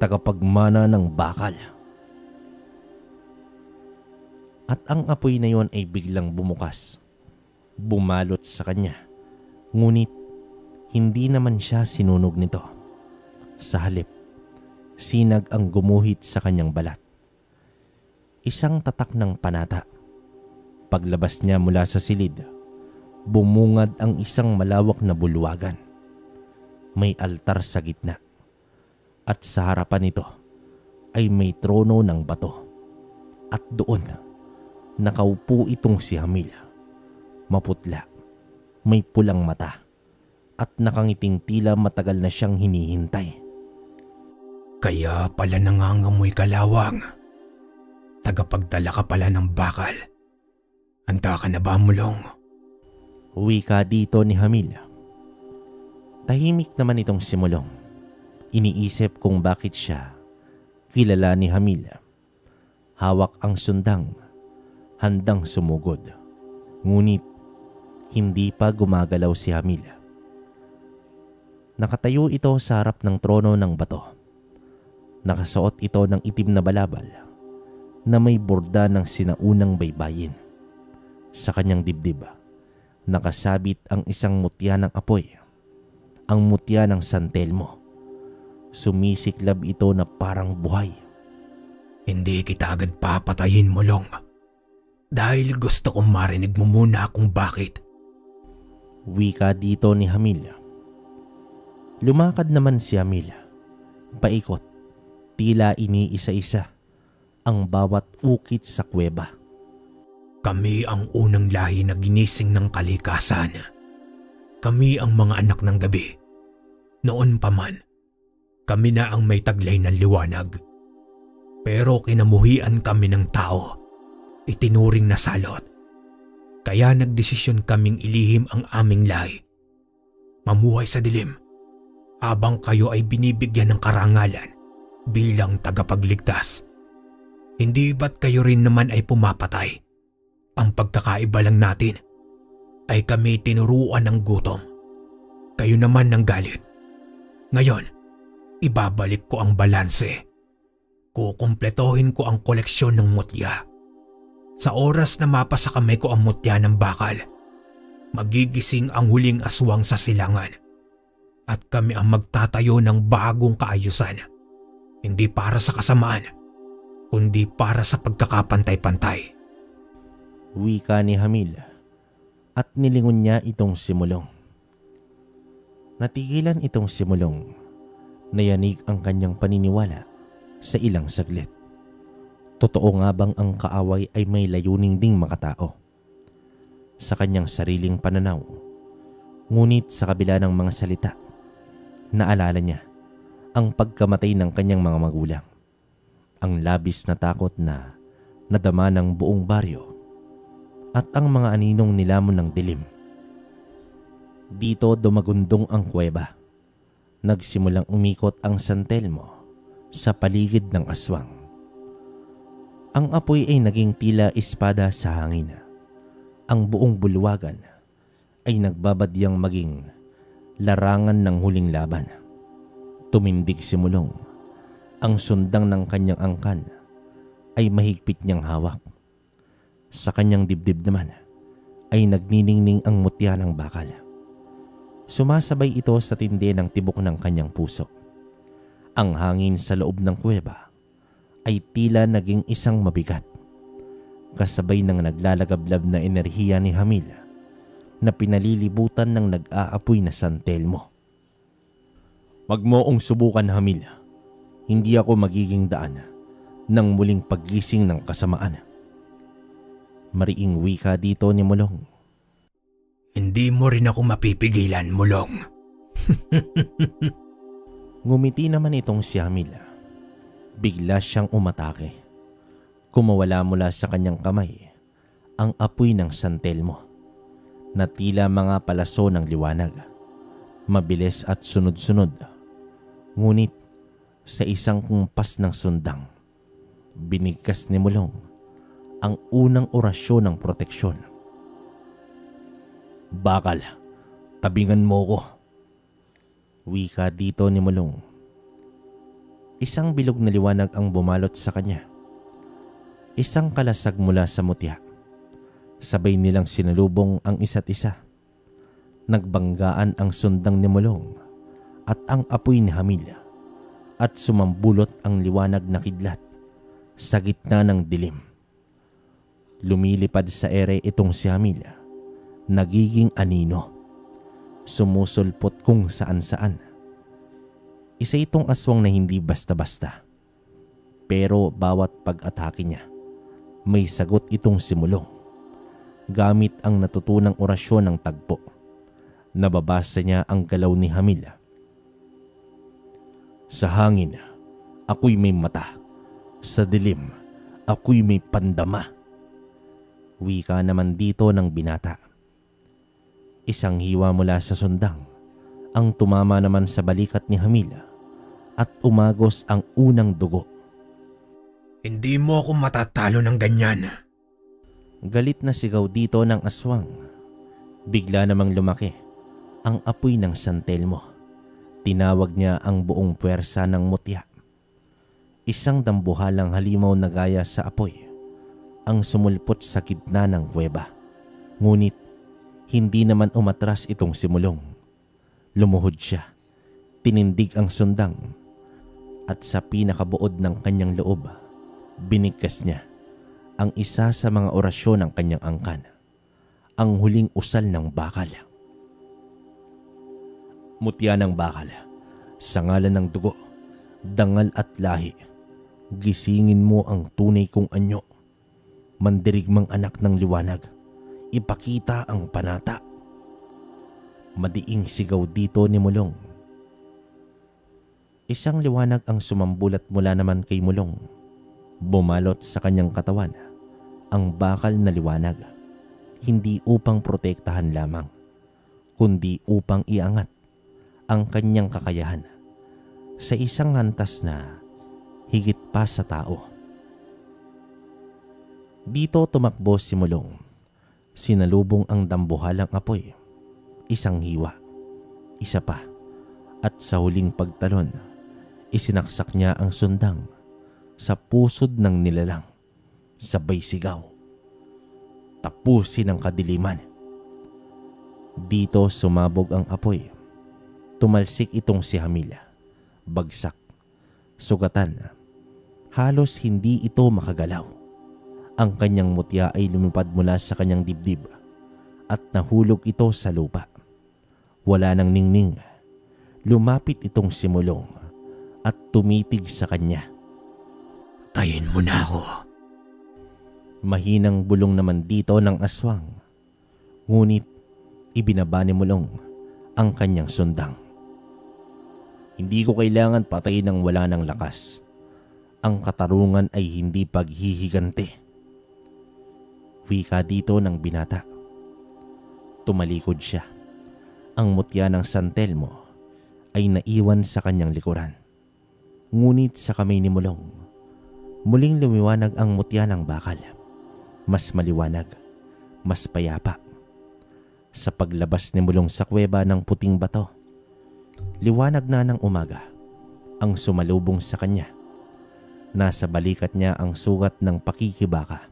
tagapagmana ng bakal." At ang apoy na yon ay biglang bumukas, bumalot sa kanya. Ngunit hindi naman siya sinunog nito. Sa halip, sinag ang gumuhit sa kanyang balat. Isang tatak ng panata. Paglabas niya mula sa silid, bumungad ang isang malawak na bulwagan. May altar sa gitna, at sa harapan nito ay may trono ng bato. At doon, nakaupo itong si Hamil. Maputla, may pulang mata, at nakangiting tila matagal na siyang hinihintay. Kaya pala nangangamoy kalawang. Tagapagdala ka pala ng bakal. Handa ka na ba, Mulong? Wika dito ni Hamil. Tahimik naman itong simulong. Iniisip kung bakit siya kilala ni Hamil. Hawak ang sundang, handang sumugod. Ngunit hindi pa gumagalaw si Hamil. Nakatayo ito sa harap ng trono ng bato. Nakasuot ito ng itim na balabal na may borda ng sinaunang baybayin. Sa kanyang dibdib, nakasabit ang isang mutya ng apoy, ang mutya ng San Telmo. Sumisiklab ito na parang buhay. Hindi kita agad papatayin, Mulong. Dahil gusto kong marinig mo muna kung bakit. Wika dito ni Hamil. Lumakad naman si Hamil. Paikot, tila iniisa-isa ang bawat ukit sa kuweba. Kami ang unang lahi na ginising ng kalikasan. Kami ang mga anak ng gabi. Noon pa man, kami na ang may taglay ng liwanag. Pero kinamuhian kami ng tao, itinuring na salot. Kaya nagdesisyon kaming ilihim ang aming lahi. Mamuhay sa dilim, habang kayo ay binibigyan ng karangalan bilang tagapagligtas. Hindi ba't kayo rin naman ay pumapatay? Ang pagkakaiba lang natin ay kami tinuruan ng gutom. Kayo naman ng galit. Ngayon, ibabalik ko ang balanse. Kukumpletohin ko ang koleksyon ng mutya. Sa oras na mapasa kamay ko ang mutya ng bakal, magigising ang huling aswang sa silangan. At kami ang magtatayo ng bagong kaayusan. Hindi para sa kasamaan, kundi para sa pagkakapantay-pantay. Wika ni Hamil at nilingon niya itong simulong. Natigilan itong simulong. Nayanig ang kanyang paniniwala sa ilang saglit. Totoo nga bang ang kaaway ay may layuning ding makatao? Sa kanyang sariling pananaw. Ngunit sa kabila ng mga salita, naalala niya ang pagkamatay ng kanyang mga magulang. Ang labis na takot na nadama ng buong baryo at ang mga aninong nilamon ng dilim. Dito dumagundong ang kuweba. Nagsimulang umikot ang San Telmo sa paligid ng aswang. Ang apoy ay naging tila espada sa hangin. Ang buong bulwagan ay nagbabadyang maging larangan ng huling laban. Tumindig si Mulong. Ang sundang ng kanyang angkan ay mahigpit niyang hawak. Sa kanyang dibdib naman ay nagniningning ang mutya ng bakal. Sumasabay ito sa tindi ng tibok ng kanyang puso. Ang hangin sa loob ng kuweba ay tila naging isang mabigat. Kasabay ng naglalagablab na enerhiya ni Hamil na pinalilibutan ng nag-aapoy na San Telmo. Wag mo ong subukan, Hamil. Hindi ako magiging daan ng muling paggising ng kasamaan. Mariing wika dito ni Mulong. Hindi mo rin ako mapipigilan, Mulong. Ngumiti naman itong si Hamil. Bigla siyang umatake. Kumawala mula sa kanyang kamay ang apoy ng San Telmo na tila mga palaso ng liwanag. Mabilis at sunod-sunod. Ngunit sa isang kumpas ng sundang, binigkas ni Mulong ang unang orasyon ng proteksyon. Bakal, tabingan mo ko. Wika dito ni Mulong. Isang bilog na liwanag ang bumalot sa kanya. Isang kalasag mula sa mutya. Sabay nilang sinalubong ang isa't isa. Nagbanggaan ang sundang ni Mulong at ang apoy ni Hamil at sumambulot ang liwanag na kidlat sa gitna ng dilim. Lumilipad sa ere itong si Hamil, nagiging anino, sumusulpot kung saan-saan. Isa itong aswang na hindi basta-basta, pero bawat pag-atake niya, may sagot itong simulong. Gamit ang natutunang orasyon ng tagpo, nababasa niya ang galaw ni Hamil. Sa hangin, ako'y may mata. Sa dilim, ako'y may pandama. Wika naman dito ng binata. Isang hiwa mula sa sundang ang tumama naman sa balikat ni Hamil at umagos ang unang dugo. Hindi mo ako matatalo ng ganyan. Galit na sigaw dito ng aswang. Bigla namang lumaki ang apoy ng San Telmo. Tinawag niya ang buong puwersa ng mutya. Isang dambuhalang halimaw na gaya sa apoy ang sumulpot sa gitna ng kuweba. Ngunit hindi naman umatras itong simulong. Lumuhod siya, tinindig ang sundang at sa pinakabuod ng kanyang loob, binigkas niya ang isa sa mga orasyon ng kanyang angkan, ang huling usal ng bakal. Mutya ng bakal, sa ngalan ng dugo, dangal at lahi, gisingin mo ang tunay kong anyo. Mandirigmang anak ng liwanag, ipakita ang panata. Madiing sigaw dito ni Mulong. Isang liwanag ang sumambulat mula naman kay Mulong. Bumalot sa kanyang katawan ang bakal na liwanag, hindi upang protektahan lamang, kundi upang iangat ang kanyang kakayahan sa isang antas na higit pa sa tao. Dito tumakbo si Mulong. Sinalubong ang dambuhalang apoy. Isang hiwa, isa pa, at sa huling pagtalon, isinaksak niya ang sundang sa pusod ng nilalang. Sabay sigaw, tapusin ang kadiliman. Dito sumabog ang apoy. Tumalsik itong si Hamil. Bagsak, sugatan. Halos hindi ito makagalaw. Ang kanyang mutya ay lumipad mula sa kanyang dibdib at nahulog ito sa lupa. Wala nang ningning. Lumapit itong si Mulong at tumitig sa kanya. Tayin mo na ako. Mahinang bulong naman dito ng aswang. Ngunit ibinaba ni Mulong ang kanyang sundang. Hindi ko kailangan patayin ng wala ng lakas. Ang katarungan ay hindi paghihigante. Wika dito ng binata. Tumalikod siya. Ang mutya ng San Telmo ay naiwan sa kanyang likuran. Ngunit sa kamay ni Mulong, muling lumiwanag ang mutya ng bakal. Mas maliwanag, mas payapa. Sa paglabas ni Mulong sa kuweba ng puting bato, liwanag na ng umaga ang sumalubong sa kanya. Nasa balikat niya ang sugat ng pakikibaka.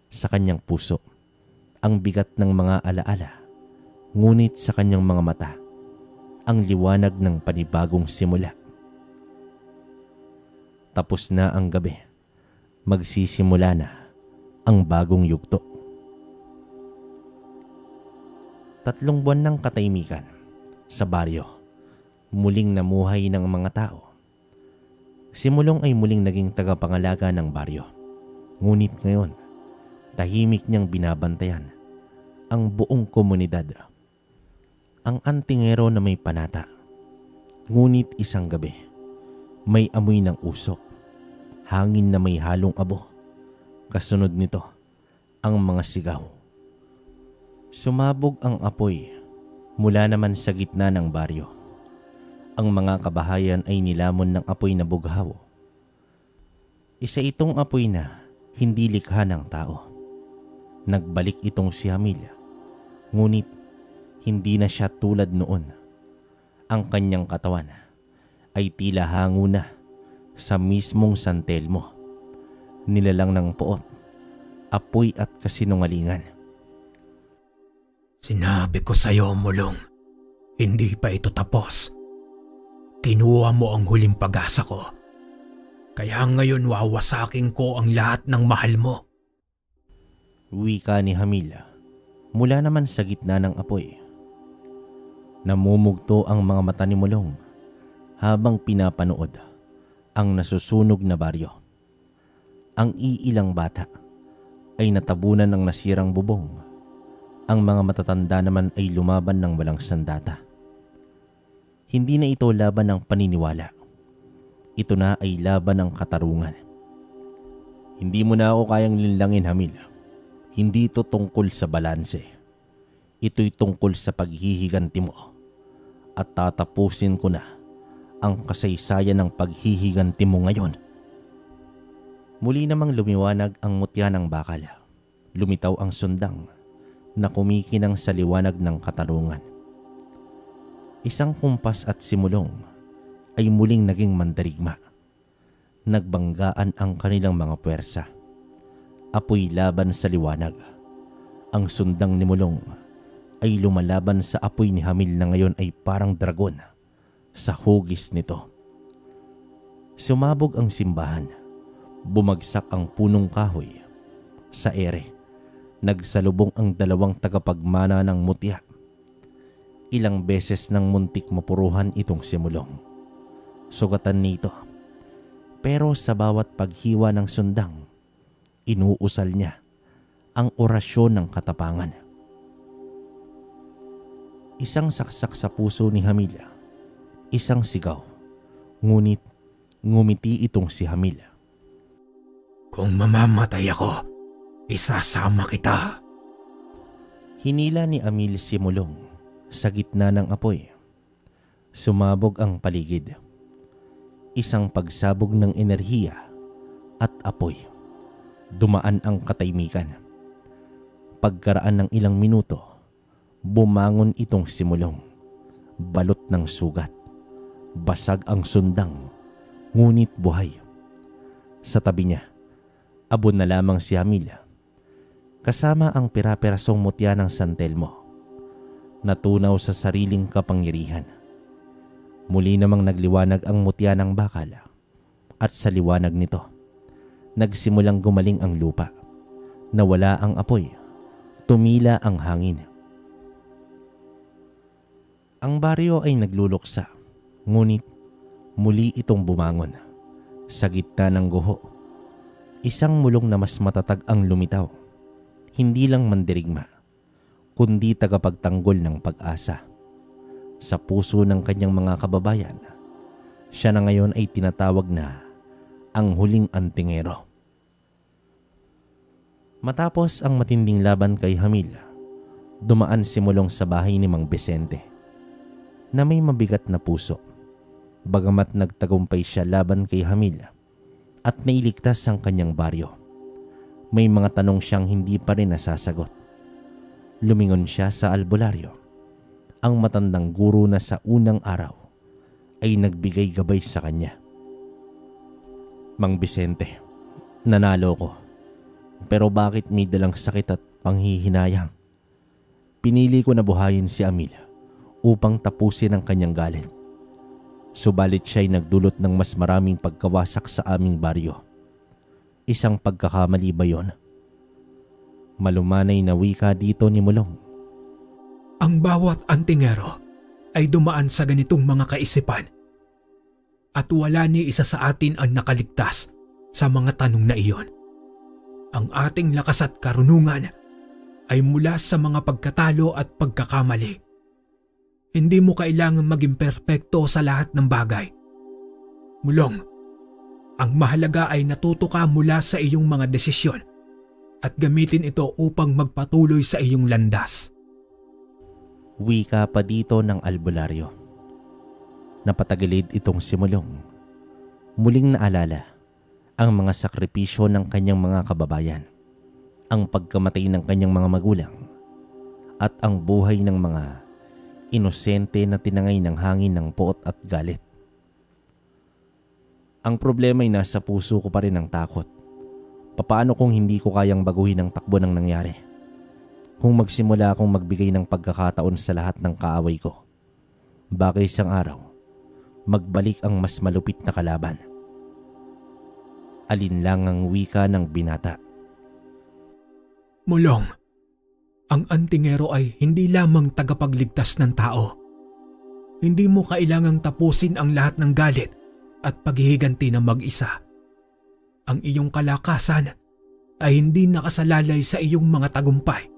Sa kanyang puso, ang bigat ng mga alaala. Ngunit sa kanyang mga mata, ang liwanag ng panibagong simula. Tapos na ang gabi. Magsisimula na ang bagong yugto. 3 buwan ng katahimikan sa baryo. Muling namuhay ng mga tao. Si Mulong ay muling naging tagapangalaga ng baryo. Ngunit ngayon, tahimik niyang binabantayan ang buong komunidad. Ang antingero na may panata. Ngunit isang gabi, may amoy ng usok, hangin na may halong abo. Kasunod nito, ang mga sigaw. Sumabog ang apoy mula naman sa gitna ng baryo. Ang mga kabahayan ay nilamon ng apoy na bughaw. Isa itong apoy na hindi likha ng tao. Nagbalik itong si Hamil, ngunit hindi na siya tulad noon. Ang kanyang katawan ay tila hango na sa mismong San Telmo. Nilalang ng poot, apoy at kasinungalingan. Sinabi ko sa'yo, Mulong, hindi pa ito tapos. Kinuha mo ang huling pag-asa ko. Kaya ngayon wawasakin ko ang lahat ng mahal mo. Wika ni Hamil mula naman sa gitna ng apoy. Namumugto ang mga mata ni Mulong habang pinapanood ang nasusunog na baryo. Ang iilang bata ay natabunan ng nasirang bubong. Ang mga matatanda naman ay lumaban ng walang sandata. Hindi na ito laban ng paniniwala. Ito na ay laban ng katarungan. Hindi mo na ako kayang linlangin, Hamil. Hindi ito tungkol sa balanse. Ito'y tungkol sa paghihiganti mo at tatapusin ko na ang kasaysayan ng paghihiganti mo ngayon. Muli namang lumiwanag ang mutya ng bakal. Lumitaw ang sundang na kumikinang sa liwanag ng katarungan. Isang kumpas at simulong ay muling naging mandarigma. Nagbanggaan ang kanilang mga puwersa. Apoy laban sa liwanag. Ang sundang ni Mulong ay lumalaban sa apoy ni Hamil na ngayon ay parang dragon sa hugis nito. Sumabog ang simbahan. Bumagsak ang punong kahoy. Sa ere, nagsalubong ang dalawang tagapagmana ng mutya. Ilang beses nang muntik mapuruhan itong si Mulong. Sugatan nito. Pero sa bawat paghiwa ng sundang, inuusal niya ang orasyon ng katapangan. Isang saksak sa puso ni Hamil, isang sigaw, ngunit ngumiti itong si Hamil. Kung mamamatay ako, isasama kita. Hinila ni Amil si Mulong sa gitna ng apoy. Sumabog ang paligid. Isang pagsabog ng enerhiya at apoy. Dumaan ang katahimikan. Pagkaraan ng ilang minuto, bumangon itong si Mulong. Balot ng sugat. Basag ang sundang, ngunit buhay. Sa tabi niya, abon na lamang si Hamil. Kasama ang pira-pirasong mutya ng San Telmo. Natunaw sa sariling kapangyarihan. Muli namang nagliwanag ang mutya ng bakal. At sa liwanag nito, nagsimulang gumaling ang lupa. Nawala ang apoy. Tumila ang hangin. Ang baryo ay nagluluksa. Ngunit muli itong bumangon. Sa gitna ng guho, isang mulong na mas matatag ang lumitaw. Hindi lang mandirigma, kundi tagapagtanggol ng pag-asa. Sa puso ng kanyang mga kababayan, siya na ngayon ay tinatawag na ang huling antingero. Matapos ang matinding laban kay Hamil, dumaan si Mulong sa bahay ni Mang Vicente na may mabigat na puso. Bagamat nagtagumpay siya laban kay Hamil at nailigtas ang kanyang baryo, may mga tanong siyang hindi pa rin nasasagot. Lumingon siya sa albularyo. Ang matandang guro na sa unang araw ay nagbigay gabay sa kanya. Mang Vicente, nanalo ko. Pero bakit may dalang sakit at panghihinayang? Pinili ko na buhayin si Amil upang tapusin ang kanyang galit. Subalit siya'y nagdulot ng mas maraming pagkawasak sa aming baryo. Isang pagkakamali ba yon? Malumanay na wika dito ni Mulong. Ang bawat antingero ay dumaan sa ganitong mga kaisipan. At wala ni isa sa atin ang nakaligtas sa mga tanong na iyon. Ang ating lakas at karunungan ay mula sa mga pagkatalo at pagkakamali. Hindi mo kailangang maging perpekto sa lahat ng bagay. Mulong, ang mahalaga ay natuto ka mula sa iyong mga desisyon at gamitin ito upang magpatuloy sa iyong landas. Wika pa dito ng albularyo. Napatagilid itong si Mulong. Muling naalala ang mga sakripisyo ng kanyang mga kababayan, ang pagkamatay ng kanyang mga magulang, at ang buhay ng mga inosente na tinangay ng hangin ng poot at galit. Ang problema ay nasa puso ko pa rin ang takot. Papaano kung hindi ko kayang baguhin ang takbo ng nangyari? Kung magsimula akong magbigay ng pagkakataon sa lahat ng kaaway ko, baka isang araw, magbalik ang mas malupit na kalaban. Alinlang ang wika ng binata. Mulong, ang antingero ay hindi lamang tagapagligtas ng tao. Hindi mo kailangang tapusin ang lahat ng galit at paghihiganti ng mag-isa. Ang iyong kalakasan ay hindi nakasalalay sa iyong mga tagumpay,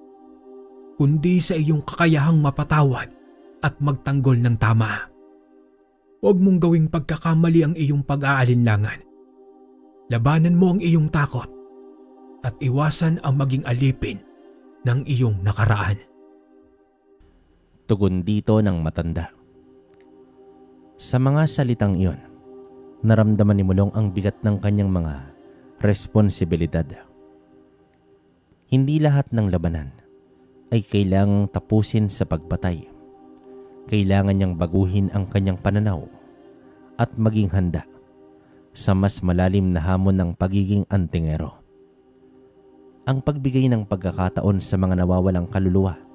kundi sa iyong kakayahang mapatawad at magtanggol ng tama. Huwag mong gawing pagkakamali ang iyong pag-aalinlangan. Labanan mo ang iyong takot at iwasan ang maging alipin ng iyong nakaraan. Tugon dito ng matanda. Sa mga salitang iyon, naramdaman ni Mulong ang bigat ng kanyang mga responsibilidad. Hindi lahat ng labanan ay kailangang tapusin sa pagpatay. Kailangan niyang baguhin ang kanyang pananaw at maging handa sa mas malalim na hamon ng pagiging antingero. Ang pagbigay ng pagkakataon sa mga nawawalang kaluluwa,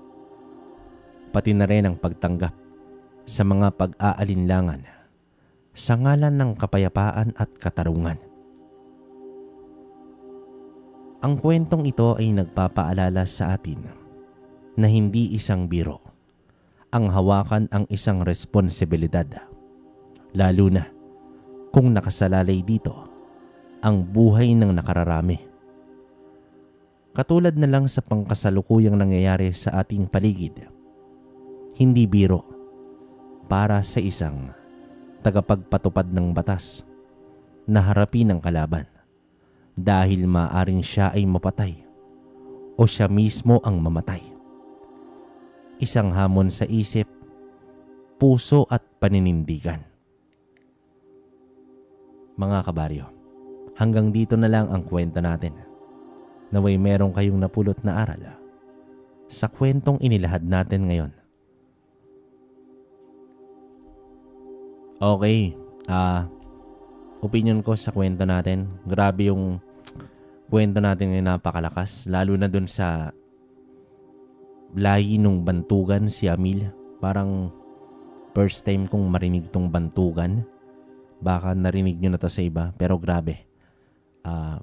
pati na rin ang pagtanggap sa mga pag-aalinlangan sa ngalan ng kapayapaan at katarungan. Ang kwentong ito ay nagpapaalala sa atin na hindi isang biro ang hawakan ang isang responsibilidad, lalo na kung nakasalalay dito ang buhay ng nakararami. Katulad na lang sa pangkasalukuyang nangyayari sa ating paligid, hindi biro para sa isang tagapagpatupad ng batas na harapin ang kalaban dahil maaaring siya ay mapatay o siya mismo ang mamatay. Isang hamon sa isip, puso at paninindigan. Mga kabaryo, hanggang dito na lang ang kwento natin. Naway meron kayong napulot na aral sa kwentong inilahad natin ngayon. Okay, opinion ko sa kwento natin, grabe yung kwento natin ngayon, napakalakas. Lalo na dun sa lahi nung bantugan si Amil. Parang first time kong marinig tong bantugan. Baka narinig nyo na to sa iba, pero grabe.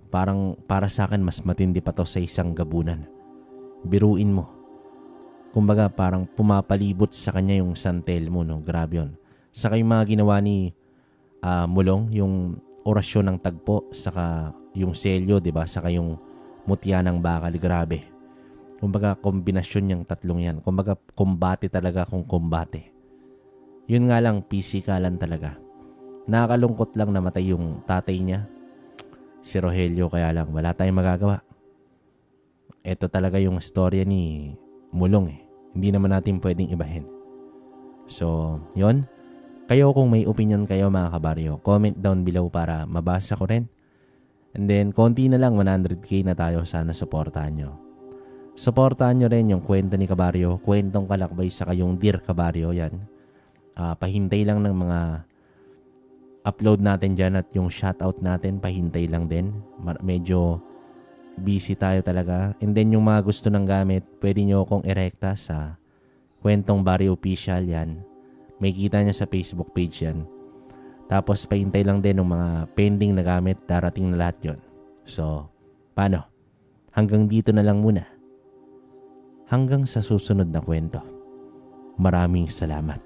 Parang para sa akin mas matindi pa to sa isang gabunan. Biruin mo. Kumbaga parang pumapalibot sa kanya yung santel mo, no? Grabe yun. Saka yung mga ginawa ni Mulong, yung orasyon ng tagpo, saka yung selyo, diba? Saka yung mutya ng bakal, grabe. Kumbaga kombinasyon yung tatlong yan. Kumbaga kumbate talaga kung kumbate. Yun nga lang, pisikalan talaga. Nakakalungkot lang namatay yung tatay niya, si Rogelio, kaya lang wala tayong magagawa. Ito talaga yung storya ni Mulong eh. Hindi naman natin pwedeng ibahin. So, yun. Kayo kung may opinion kayo mga kabaryo, comment down below para mabasa ko rin. And then, konti na lang, 100k na tayo. Sana supportahan nyo. Supportahan nyo rin yung kwento ni Kabaryo, kwentong kalakbay sa kayong Dear Kabaryo. Yan. Pahintay lang ng mga upload natin dyan at yung shoutout natin, pahintay lang din. Medyo busy tayo talaga. And then yung mga gusto ng gamit, pwede nyo akong irekta sa Kwentong Baryo Official. Yan. May kita nyo sa Facebook page yan. Tapos pahintay lang din ng mga pending na gamit, darating na lahat yon. So, paano? Hanggang dito na lang muna. Hanggang sa susunod na kwento. Maraming salamat.